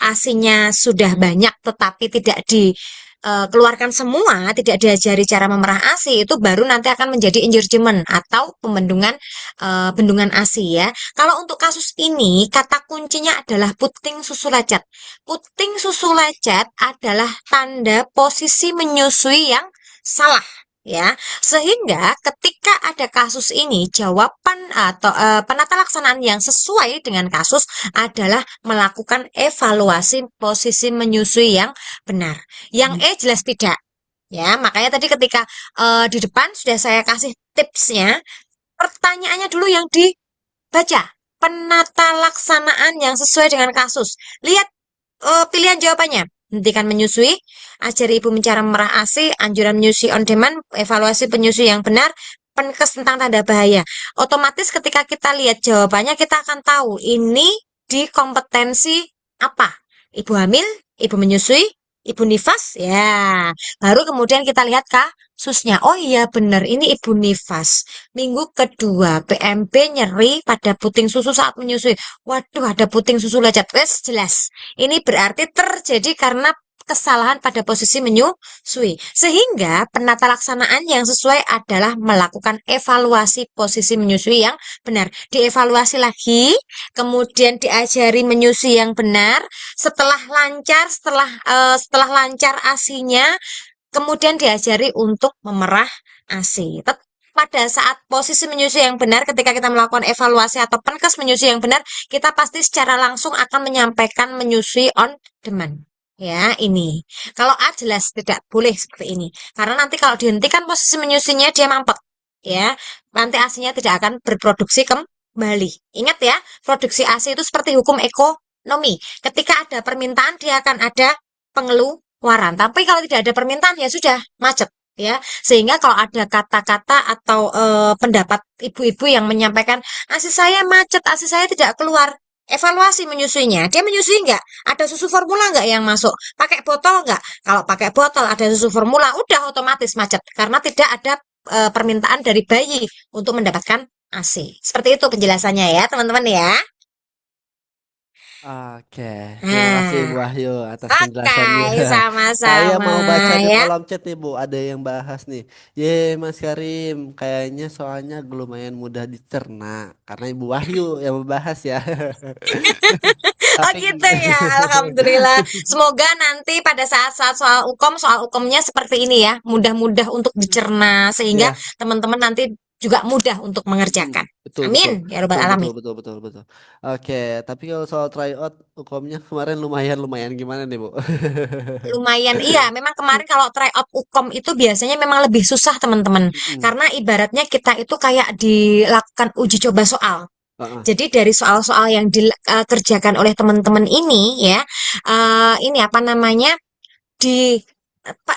ASINya sudah banyak tetapi tidak dikeluarkan semua, tidak diajari cara memerah ASI, itu baru nanti akan menjadi engorgement atau bendungan ASI ya. Kalau untuk kasus ini, kata kuncinya adalah puting susu lecet. Puting susu lecet adalah tanda posisi menyusui yang salah ya. Sehingga ketika ketika ada kasus ini, jawaban atau penata laksanaan yang sesuai dengan kasus adalah melakukan evaluasi posisi menyusui yang benar. Yang E jelas tidak. Ya, makanya tadi ketika di depan sudah saya kasih tipsnya, pertanyaannya dulu yang dibaca. Penata laksanaan yang sesuai dengan kasus. Lihat pilihan jawabannya. Hentikan menyusui, ajari ibu mencara merah ASI, anjuran menyusui on demand, evaluasi penyusui yang benar, penkes tentang tanda bahaya. Otomatis ketika kita lihat jawabannya, kita akan tahu ini di kompetensi apa. Ibu hamil, ibu menyusui, ibu nifas, ya. Baru kemudian kita lihat kasusnya. Oh iya benar, ini ibu nifas. Minggu kedua, PMB nyeri pada puting susu saat menyusui. Waduh, ada puting susu lecet. Wes jelas. Ini berarti terjadi karena kesalahan pada posisi menyusui. Sehingga penata laksanaan yang sesuai adalah melakukan evaluasi posisi menyusui yang benar. Dievaluasi lagi, kemudian diajari menyusui yang benar. Setelah lancar ASINya, kemudian diajari untuk memerah ASI. Pada saat posisi menyusui yang benar, ketika kita melakukan evaluasi atau penkes menyusui yang benar, kita pasti secara langsung akan menyampaikan menyusui on demand. Ya, ini. Kalau A jelas tidak boleh seperti ini. Karena nanti kalau dihentikan posisi menyusuinya, dia mampet. Ya, nanti ASINya tidak akan berproduksi kembali. Ingat ya, produksi ASI itu seperti hukum ekonomi. Ketika ada permintaan, dia akan ada pengeluaran. Tapi kalau tidak ada permintaan, ya sudah, macet. Ya, sehingga kalau ada kata-kata atau pendapat ibu-ibu yang menyampaikan ASI saya macet, ASI saya tidak keluar, evaluasi menyusuinya, dia menyusui nggak? Ada susu formula nggak yang masuk? Pakai botol nggak? Kalau pakai botol ada susu formula, udah otomatis macet karena tidak ada permintaan dari bayi untuk mendapatkan ASI. Seperti itu penjelasannya ya, teman-teman ya. Oke, terima kasih Nah, Bu Wahyu atas penjelasannya. oke, Saya sama-sama mau baca ke ya. kolom chat nih Bu, ada yang bahas nih. Ye Mas Karim, kayaknya soalnya lumayan mudah dicerna karena Ibu Wahyu yang membahas ya. Oh Tapi gitu ya, Alhamdulillah. Semoga nanti pada saat-saat soal hukumnya seperti ini ya, mudah-mudah untuk dicerna sehingga ya, teman-teman nanti juga mudah untuk mm, mengerjakan. betul betul Amin ya robbal betul betul alamin. betul betul betul. Oke, tapi kalau soal tryout hukumnya kemarin lumayan lumayan gimana nih Bu? Lumayan, iya. Memang kemarin kalau try out Ukom itu biasanya memang lebih susah teman-teman, Mm-mm. karena ibaratnya kita itu kayak dilakukan uji coba soal. Heeh. Jadi dari soal-soal yang dikerjakan oleh teman-teman ini ya, ini apa namanya? Di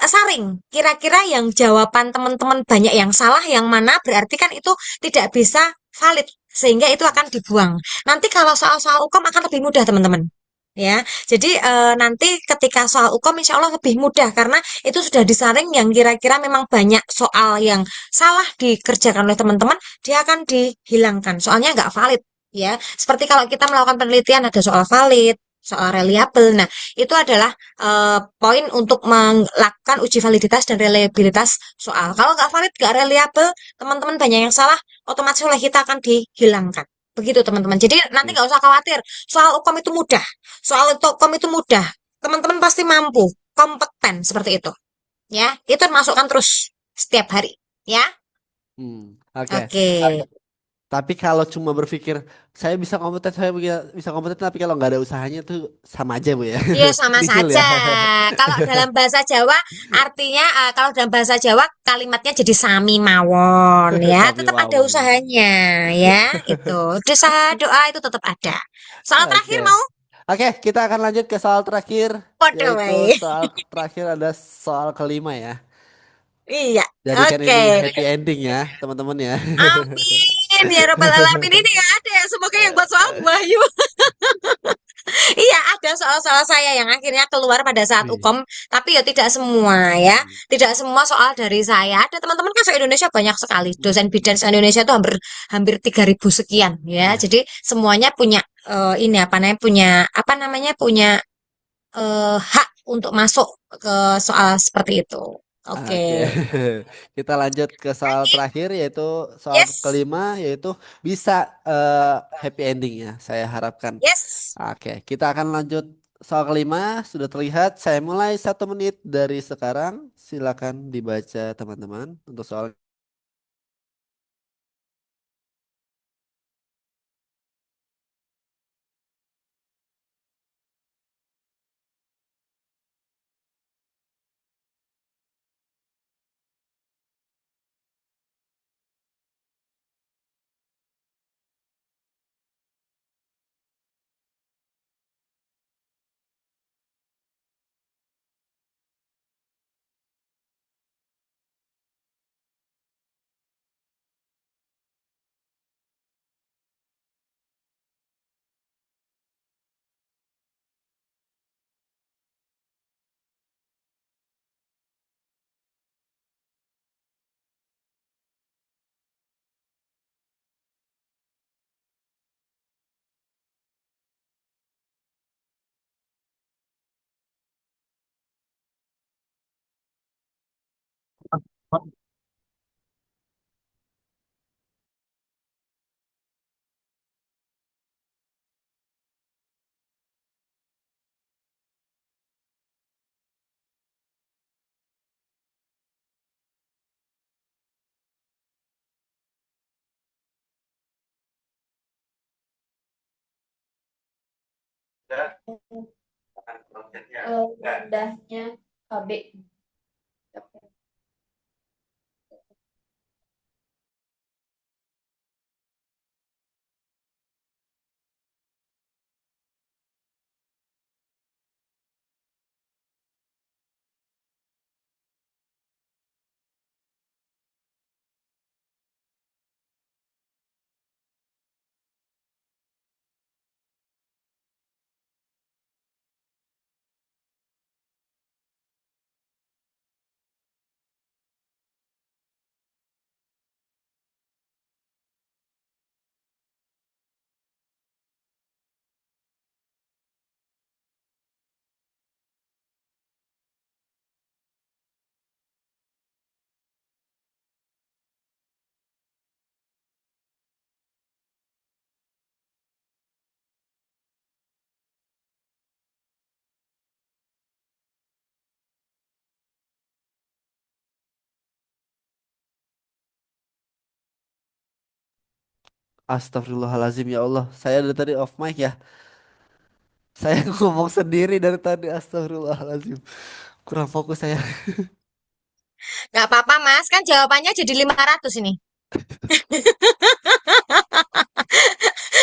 saring kira-kira yang jawaban teman-teman banyak yang salah yang mana berarti kan itu tidak bisa valid sehingga itu akan dibuang. Nanti kalau soal-soal hukum akan lebih mudah teman-teman. Ya, jadi nanti ketika soal hukum insya Allah lebih mudah karena itu sudah disaring yang kira-kira memang banyak soal yang salah dikerjakan oleh teman-teman, dia akan dihilangkan. Soalnya nggak valid. Ya, seperti kalau kita melakukan penelitian ada soal valid, soal reliable. Nah, itu adalah poin untuk melakukan uji validitas dan reliabilitas soal. Kalau nggak valid, nggak reliable, teman-teman banyak yang salah, otomatis oleh kita akan dihilangkan. Begitu teman-teman. Jadi nanti Oke. nggak usah khawatir. Soal hukum itu mudah. Soal hukum itu mudah. Teman-teman pasti mampu, kompeten seperti itu. Ya, itu masukkan terus setiap hari. Ya, Oke. oke. Tapi kalau cuma berpikir saya bisa kompeten, tapi kalau nggak ada usahanya tuh sama aja Bu ya. Iya sama Nihil ya. saja. Kalau dalam bahasa Jawa artinya kalau dalam bahasa Jawa kalimatnya jadi sami mawon ya. Sami Tetap ada wawon. usahanya ya. Itu. Usaha doa itu tetap ada. Soal Oke. terakhir mau? Oke, kita akan lanjut ke soal terakhir, Podo yaitu wae. soal terakhir ada soal kelima ya. Iya. Jadikan Oke. ini happy ending ya, teman-teman ya. Amin ya robbal alamin ini nggak ada ya. Semoga yang buat soal Wahyu. Iya, ada soal-soal saya yang akhirnya keluar pada saat Wih. UKOM, tapi ya tidak semua ya. Tidak semua soal dari saya. Ada teman-teman kan se-Indonesia banyak sekali. Dosen bidan se-Indonesia itu hampir hampir 3.000 sekian ya. Ya. Jadi semuanya punya ini apa namanya punya hak untuk masuk ke soal seperti itu. Oke, Oke. kita lanjut ke soal terakhir yaitu soal Yes. kelima yaitu bisa happy ending ya. Saya harapkan. Yes. Oke, kita akan lanjut soal kelima. Sudah terlihat. Saya mulai 1 menit dari sekarang. Silakan dibaca teman-teman untuk soal Mudahnya KB. Astagfirullahalazim ya Allah. Saya dari tadi off mic ya. Saya ngomong sendiri dari tadi. Astagfirullahalazim. Kurang fokus saya. Nggak apa-apa, Mas. Kan jawabannya jadi 500 ini.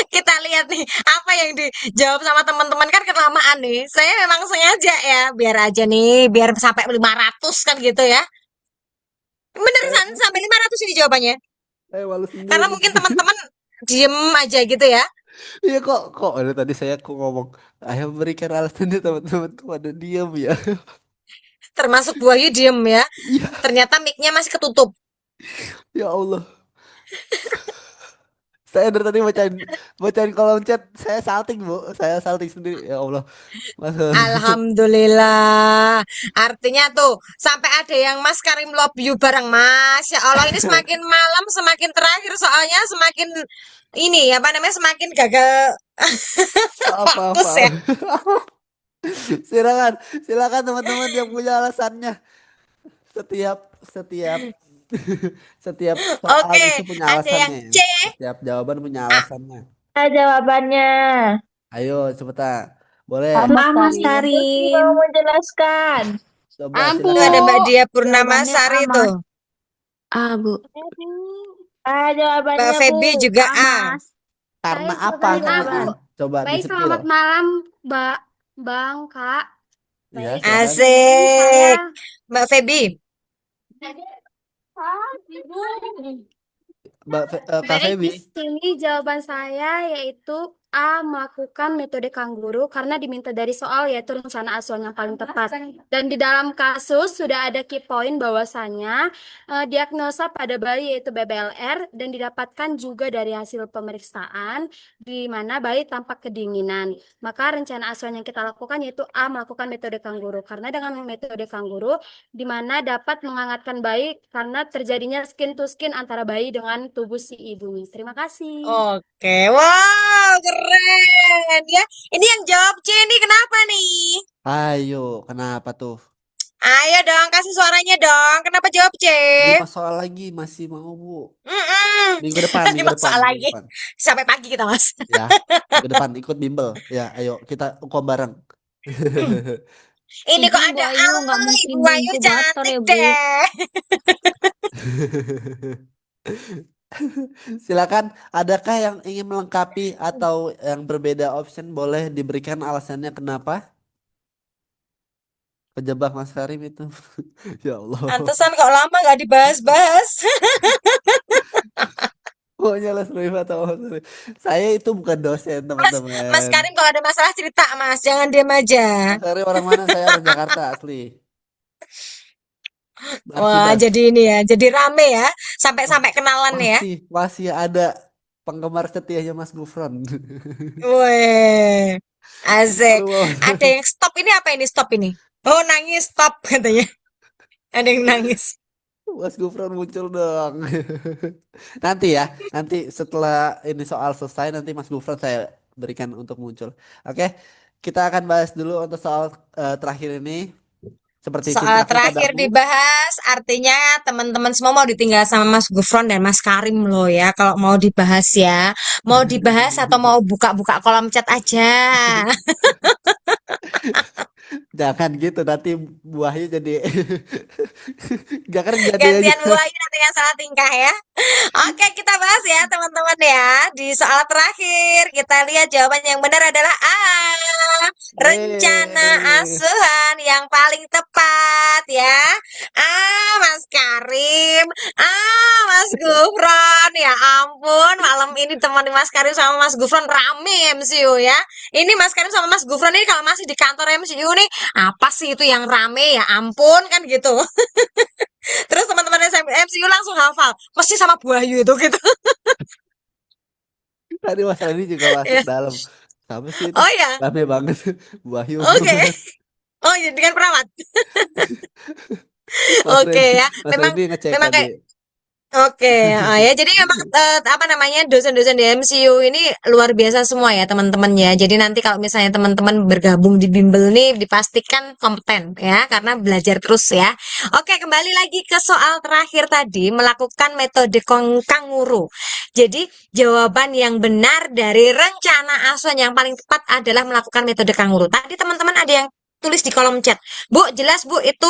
Kita lihat nih, apa yang dijawab sama teman-teman kan kelamaan nih. Saya memang sengaja ya, biar aja nih, biar sampai 500 kan gitu ya. Saya, Beneran sampai 500 ini jawabannya. saya malu Karena sendiri. mungkin teman-teman diem aja gitu ya. Iya kok dari tadi saya kok ngomong. Ayo berikan alasannya teman-teman kok ada diam ya. Termasuk Bu Ayu diem ya. Iya Ternyata mic-nya masih ketutup. ya Allah. Saya dari tadi bacain bacain kolom chat. Saya salting bu. Saya salting sendiri. Ya Allah. Masa. Alhamdulillah. Artinya tuh sampai ada yang Mas Karim love you bareng Mas. Ya Allah ini semakin malam semakin terakhir soalnya semakin ini apa namanya semakin gagal Apa apa. fokus ya. Silakan silakan teman-teman yang punya alasannya. Setiap setiap setiap soal Oke, itu punya ada yang alasannya ya. C. Setiap jawaban punya Ah, alasannya. Jawabannya. Ayo cepetan. Boleh. Mas Mas Karim. Putri mau Karim. menjelaskan. Coba Tuh ada silakan. Mbak Dia Purnama Jawabannya A, Sari Mas. tuh. Bu. Mbak Jawabannya Bu. Feby juga A, A. Mas. Karena Saya apa jawabannya A, gitu? Bu. Coba Baik, disepil. selamat malam, Mbak, Bang, Kak. Ya, Baik, silakan. ini saya. Asik. Mbak Feby. Kak Baik, Feby. di sini jawaban saya yaitu A, melakukan metode kangguru karena diminta dari soal yaitu rencana asuhan yang paling tepat. Dan di dalam kasus sudah ada key point bahwasanya diagnosa pada bayi yaitu BBLR dan didapatkan juga dari hasil pemeriksaan di mana bayi tampak kedinginan. Maka rencana asuhan yang kita lakukan yaitu A, melakukan metode kangguru karena dengan metode kangguru di mana dapat menghangatkan bayi karena terjadinya skin to skin antara bayi dengan tubuh si ibunya. Terima kasih. Oke, wow, keren ya. Ini yang jawab C nih, kenapa nih? Ayo, kenapa tuh? Ayo dong, kasih suaranya dong. Kenapa jawab C? 5 soal lagi masih mau, Bu. Mm-mm. Minggu depan, minggu 5 depan, soal minggu lagi. depan. Sampai pagi kita, Mas. Ya, minggu depan ikut bimbel. Ya, ayo kita ukom bareng. Ini kok Izin Bu ada Ayu, nggak Ibu mungkin di Ayu inkubator cantik ya Bu. deh. Silakan, adakah yang ingin melengkapi atau yang berbeda option boleh diberikan alasannya kenapa? Kejebak Mas Karim itu. Ya Allah. Pantesan kok lama nggak dibahas-bahas. Pokoknya les privat atau Mas Karim. Saya itu bukan dosen, Mas, Mas teman-teman. Karim kalau ada masalah cerita, Mas. Jangan diam aja. Mas Karim orang mana? Saya orang Jakarta asli. Wah, Markidas. jadi ini ya. Jadi rame ya. Sampai-sampai kenalan ya. Masih ada penggemar setianya Mas Gufron. Weh, asik. Malu banget. Ada yang stop ini apa ini stop ini? Oh, nangis stop katanya. Ada yang nangis. Mas Gufron muncul dong. Nanti ya, nanti setelah ini soal selesai nanti Mas Gufron saya berikan untuk muncul. Oke, kita akan bahas dulu untuk soal terakhir ini. seperti Soal cintaku terakhir padamu. dibahas, artinya teman-teman semua mau ditinggal sama Mas Gufron dan Mas Karim loh ya. Kalau mau dibahas ya, mau dibahas atau mau buka-buka kolom chat aja. Jangan gitu nanti buahnya jadi jangan jadi aja. Gantian Bu Ayu nanti yang salah tingkah ya. Oke, kita bahas ya teman-teman ya. Di soal terakhir, kita lihat jawaban yang benar adalah A. Rencana Yeay. asuhan yang paling tepat ya. Mas Karim. Mas Gufron. Ya ampun, malam ini teman Mas Karim sama Mas Gufron rame MCU ya. Ini Mas Karim sama Mas Gufron ini kalau masih di kantor MCU nih, apa sih itu yang rame ya ampun kan gitu. Terus teman-teman MCU langsung hafal. Mesti sama Bu Ayu itu gitu. Tadi masalah ini juga masuk Ya. dalam. Sama sih itu. Oh ya, Rame banget. Wahyu. oke. Oh ya, dengan perawat. Mas Oke Randy. ya, Mas memang Randy ngecek memang tadi. kayak oke, ya jadi memang apa namanya dosen-dosen di MCU ini luar biasa semua ya teman-teman ya. Jadi nanti kalau misalnya teman-teman bergabung di bimbel nih dipastikan kompeten ya karena belajar terus ya. Oke, kembali lagi ke soal terakhir tadi melakukan metode kanguru. Jadi jawaban yang benar dari rencana asuhan yang paling tepat adalah melakukan metode kanguru. Tadi teman-teman ada yang tulis di kolom chat. Bu, jelas Bu itu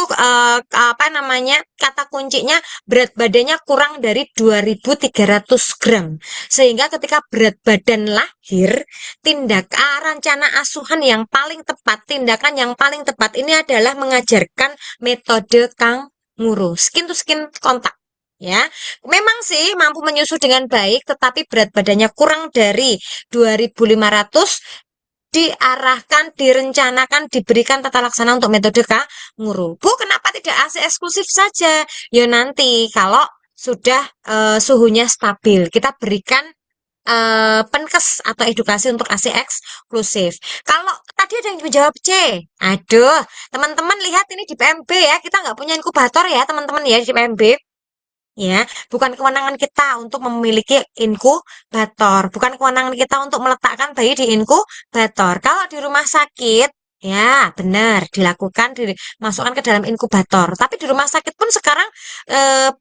apa namanya kata kuncinya berat badannya kurang dari 2.300 gram. Sehingga ketika berat badan lahir, rencana asuhan yang paling tepat, tindakan yang paling tepat ini adalah mengajarkan metode kanguru, skin to skin kontak. Ya, memang sih mampu menyusu dengan baik, tetapi berat badannya kurang dari 2.500 diarahkan, direncanakan, diberikan tata laksana untuk metode kanguru. Bu, kenapa tidak ASI eksklusif saja? Ya nanti kalau sudah suhunya stabil, kita berikan penkes atau edukasi untuk ASI eksklusif. Kalau tadi ada yang menjawab C, aduh, teman-teman lihat ini di PMB ya, kita nggak punya inkubator ya teman-teman ya di PMB. Ya, bukan kewenangan kita untuk memiliki inkubator, bukan kewenangan kita untuk meletakkan bayi di inkubator. Kalau di rumah sakit, ya benar dilakukan, dimasukkan ke dalam inkubator. Tapi di rumah sakit pun sekarang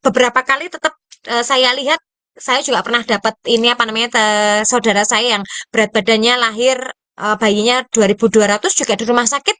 beberapa kali tetap saya lihat, saya juga pernah dapat ini apa namanya saudara saya yang berat badannya lahir bayinya 2.200 juga di rumah sakit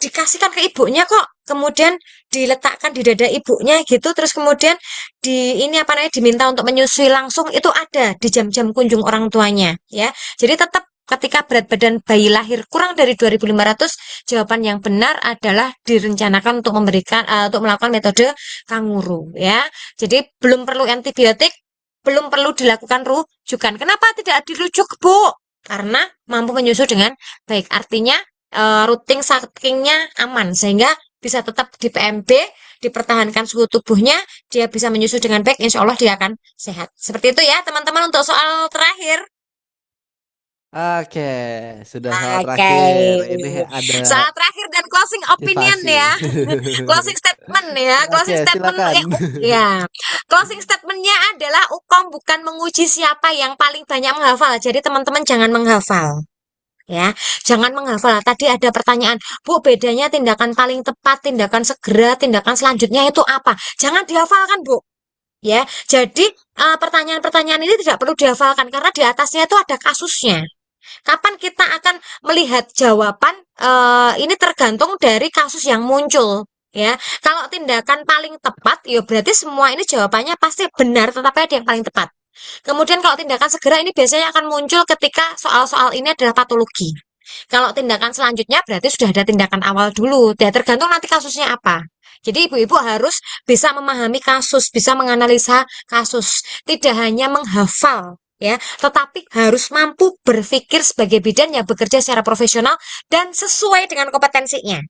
dikasihkan ke ibunya kok, kemudian diletakkan di dada ibunya gitu, terus kemudian ini apa namanya diminta untuk menyusui langsung itu ada di jam-jam kunjung orang tuanya ya. Jadi tetap ketika berat badan bayi lahir kurang dari 2.500, jawaban yang benar adalah direncanakan untuk memberikan untuk melakukan metode kanguru ya. Jadi belum perlu antibiotik, belum perlu dilakukan rujukan. Kenapa tidak dirujuk, Bu? Karena mampu menyusu dengan baik. Artinya routing sakingnya aman sehingga bisa tetap di PMB, dipertahankan suhu tubuhnya, dia bisa menyusu dengan baik, insya Allah dia akan sehat. Seperti itu ya teman-teman untuk soal terakhir. Oke, sudah soal Oke. terakhir. Ini ada Soal terakhir dan closing opinion motivasi. ya. Closing statement ya. Closing Oke, statement silakan. ya. Closing statementnya adalah UKOM bukan menguji siapa yang paling banyak menghafal. Jadi teman-teman jangan menghafal. Ya, jangan menghafal. Tadi ada pertanyaan, Bu, bedanya tindakan paling tepat, tindakan segera, tindakan selanjutnya itu apa? Jangan dihafalkan, Bu. Ya, jadi pertanyaan-pertanyaan ini tidak perlu dihafalkan karena di atasnya itu ada kasusnya. Kapan kita akan melihat jawaban? Ini tergantung dari kasus yang muncul. Ya, kalau tindakan paling tepat, ya berarti semua ini jawabannya pasti benar, tetapi ada yang paling tepat. Kemudian kalau tindakan segera ini biasanya akan muncul ketika soal-soal ini adalah patologi. Kalau tindakan selanjutnya berarti sudah ada tindakan awal dulu. Ya, tergantung nanti kasusnya apa. Jadi ibu-ibu harus bisa memahami kasus, bisa menganalisa kasus, tidak hanya menghafal ya, tetapi harus mampu berpikir sebagai bidan yang bekerja secara profesional dan sesuai dengan kompetensinya.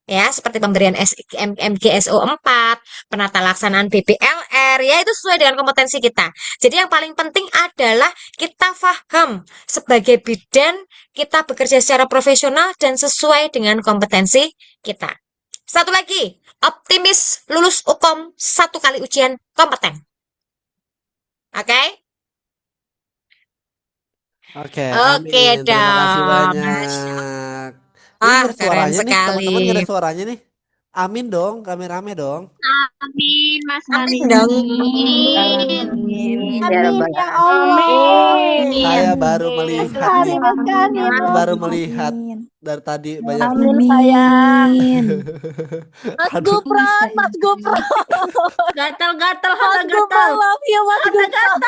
Ya, seperti pemberian MGSO 4, penata laksanaan BPLR, ya itu sesuai dengan kompetensi kita. Jadi yang paling penting adalah kita paham sebagai bidan, kita bekerja secara profesional dan sesuai dengan kompetensi kita. Satu lagi, optimis lulus UKOM 1 kali ujian kompeten. Oke? Oke, Oke amin. Terima kasih dong. banyak. Ini nggak ada Keren suaranya nih, sekali. teman-teman nggak ada suaranya nih. Amin dong, rame-rame dong. Amin, Mas Amin Karim. dong. Amin. Ya Amin Rabbal ya Allah. Amin. Saya baru Amin. melihat nih, Karim Karim saya love baru you. melihat dari tadi banyak. Amin sayang. Mas Aduh, Gufron, Mas Gufron. Gatal-gatal, Mas Hana Gufron gatal. love you, Mas Gufron.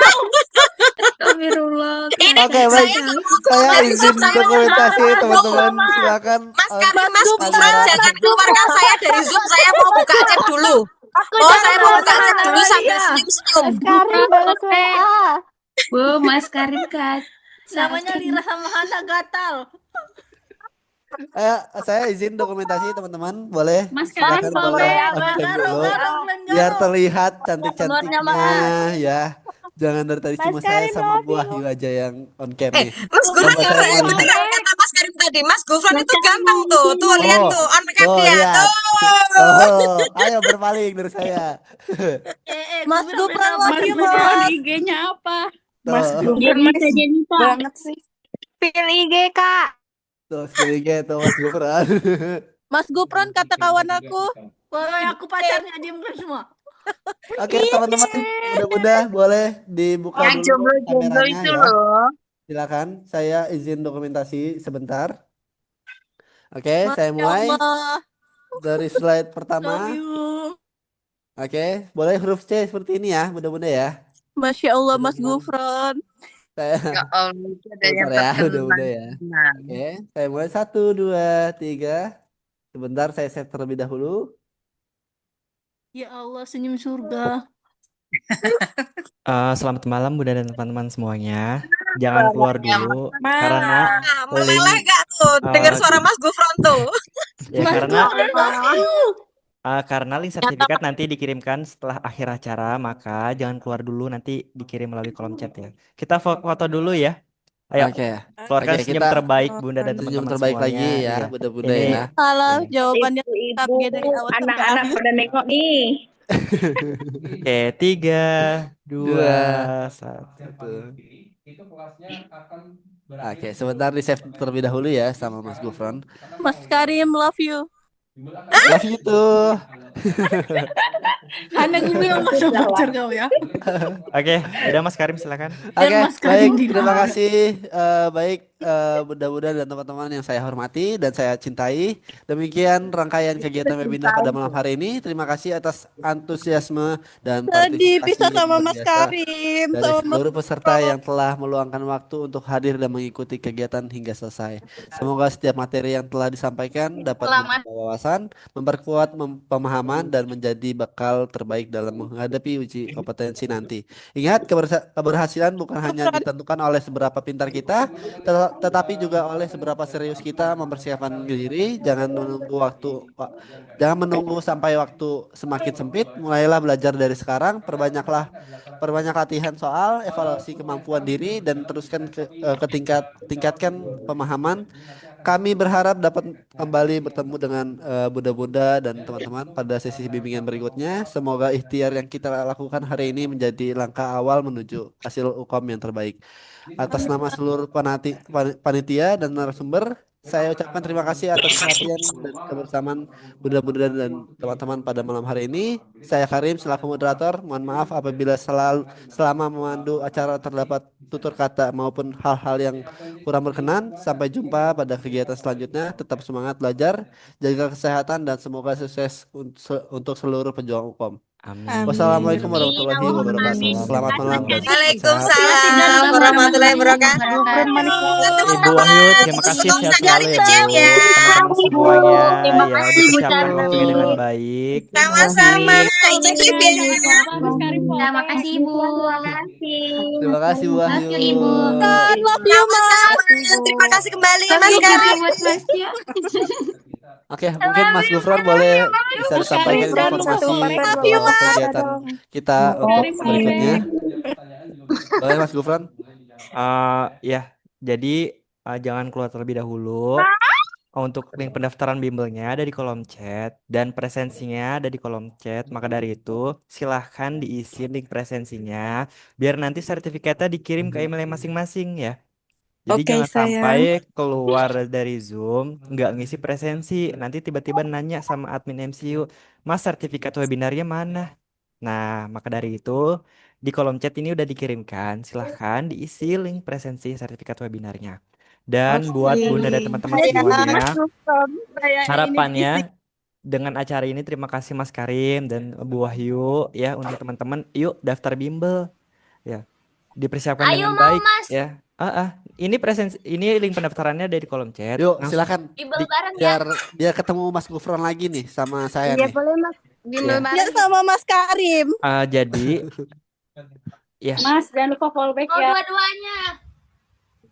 Astagfirullah, Ini Oke, baik. saya nggak mau Saya keluar dari Zoom, izin saya mau dokumentasi, buka teman-teman. dulu. Silakan Mas Karim, Mas Gufron, kamera. jangan keluarkan saya dari Zoom. Saya mau buka chat dulu. Aku Oh, jangan saya mau buka keluar chat Hana dulu sambil Amalia. senyum-senyum. Mas Karim balas WA. Bu, Mas Karim kan. Namanya Lira sama Hana gatal. Saya izin dokumentasi, teman-teman. Boleh? Mas Karim Silakan follow boleh back. on cam Garo, dulu. garo, Glenn Biar Garo. terlihat Keluarnya cantik-cantiknya maaf. ya. Jangan dari tadi Mas cuma saya Karim sama love Bu you. Wahyu aja yang on cam nih. Mas Gufron Coba saya mau lihat. benar kata Mas Karim tadi. Mas Gufron Mas itu Karim ganteng mau tuh. Tuh izin. lihat Oh, tuh on cam dia. lihat. Tuh. Oh, ayo berpaling dari saya. Mas Gue bilang Gufron udah love Mas you, Gufron Mas. IG-nya apa? Tuh, Jadi bisa Jennifer. Banget sih. Pil IG, Kak. tuh sekalinya tuh Mas Gufran. Mas Gufron kata kawan aku. Woi, aku pacarnya diamkan semua. Oke, teman-teman, mudah-mudah boleh dibuka Yang dulu jomblo-jomblo kameranya itu ya. loh. Silakan, saya izin dokumentasi sebentar. Oke, saya Masya mulai Allah. dari slide Love pertama. you. Oke, boleh huruf C seperti ini ya, mudah-mudah ya. Masya Allah, Mas Teman-teman, Gufron. saya Ya Allah, itu ada yang sebentar ya, terkenal. mudah-mudah ya. Oke, saya mulai 1, 2, 3. Sebentar, saya save terlebih dahulu. Ya Allah, senyum surga. Selamat malam Bunda dan teman-teman semuanya. Jangan keluar dulu karena Nah, link meleleh gak tuh dengar eh, suara Mas Gufron tuh. ya Mas karena Gufron love you. karena link sertifikat nanti dikirimkan setelah akhir acara, maka jangan keluar dulu, nanti dikirim melalui kolom chat ya. Kita foto dulu ya. Ayo, Oke, keluarkan oke, senyum kita terbaik Bunda dan senyum teman-teman terbaik semuanya. lagi ya, Iya. bunda-bunda Ini ya. Salah iya. jawabannya Ibu-ibu, KPG dari awal sampai anak-anak akhir. pada nengok nih. Oke, 3, 2, Dua. 1. Oke, sebentar di save terlebih dahulu ya sama Mas Gufron. Mas Karim love you. Love you tuh. Hana gue bilang gak usah pacar kau ya. Oke, udah Mas Karim silakan. Oke, Dan Mas baik. Karim di Terima bawah. kasih. Baik, bunda-bunda dan teman-teman yang saya hormati dan saya cintai. Demikian rangkaian kegiatan webinar pada malam hari ini. Terima kasih atas antusiasme dan Tadi partisipasi bisa yang sama luar Mas biasa Karim, dari sama Mas seluruh peserta Gufron. yang telah meluangkan waktu untuk hadir dan mengikuti kegiatan hingga selesai. Semoga setiap materi yang telah disampaikan dapat Selamat. menambah wawasan, memperkuat pemahaman, dan menjadi bekal terbaik dalam menghadapi uji kompetensi nanti. Ingat, keberhasilan bukan hanya ditentukan oleh seberapa pintar kita, tetapi juga oleh seberapa serius kita mempersiapkan diri. Jangan menunggu sampai waktu semakin sempit. Mulailah belajar dari sekarang. Perbanyak latihan soal, evaluasi kemampuan diri, dan teruskan tingkatkan pemahaman. Kami berharap dapat kembali bertemu dengan bunda-bunda dan teman-teman pada sesi bimbingan berikutnya. Semoga ikhtiar yang kita lakukan hari ini menjadi langkah awal menuju hasil UKOM yang terbaik. Atas nama seluruh panitia dan narasumber, saya ucapkan terima kasih atas perhatian dan kebersamaan bunda-bunda dan teman-teman pada malam hari ini. Saya Karim selaku moderator. Mohon maaf apabila selama memandu acara terdapat tutur kata maupun hal-hal yang kurang berkenan. Sampai jumpa pada kegiatan selanjutnya. Tetap semangat belajar, jaga kesehatan, dan semoga sukses untuk seluruh pejuang UKOM. Amin. Wassalamualaikum warahmatullahi wabarakatuh. Amin. Selamat malam dan sehat. Waalaikumsalam warahmatullahi wabarakatuh. Ibu Wahyu, terima kasih sehat selalu ya Bu. Ya. Teman-teman semuanya Terima ya kasih, Bu dipersiapkan Charlie. waktunya dengan baik. Sama-sama. Izin live ya. Mas Karim follow Terima back. kasih Ibu. Terima kasih. Terima kasih Bu Love Wahyu. you Ibu. Love you, Mas. Sama-sama. Terima kasih kembali Mas Tapi Karim. juga buat Mas ya. Oke, mungkin Mas Gufron boleh bisa disampaikan Karim, informasi satu bahwa kegiatan kita untuk Karim, berikutnya. Boleh Mas Gufron? Ya, jadi jangan keluar terlebih dahulu. Untuk link pendaftaran bimbelnya ada di kolom chat dan presensinya ada di kolom chat. Maka dari itu silahkan diisi link presensinya biar nanti sertifikatnya dikirim ke email masing-masing ya. Jadi Oke, jangan sampai sayang. keluar dari Zoom nggak ngisi presensi. Nanti tiba-tiba nanya sama admin MCU, Mas sertifikat webinarnya mana? Nah, maka dari itu di kolom chat ini udah dikirimkan. Silahkan diisi link presensi sertifikat webinarnya. Dan buat Oke. Bunda dan teman-teman Saya semuanya, syukur saya ini harapannya diisi. dengan acara ini terima kasih Mas Karim dan Bu Wahyu ya untuk teman-teman. Yuk daftar bimbel ya. Dipersiapkan Ayo dengan mau baik Mas, ya. Ini presensi, ini link pendaftarannya ada di kolom chat. Yuk, Langsung silakan. bimbel Di- bareng ya. biar biar ketemu Mas Gufron lagi nih sama saya Iya nih. boleh Mas, bimbel ya. bareng. Ya sama Mas Karim. Jadi ya Mas, jangan lupa fallback ya. Oh, dua-duanya.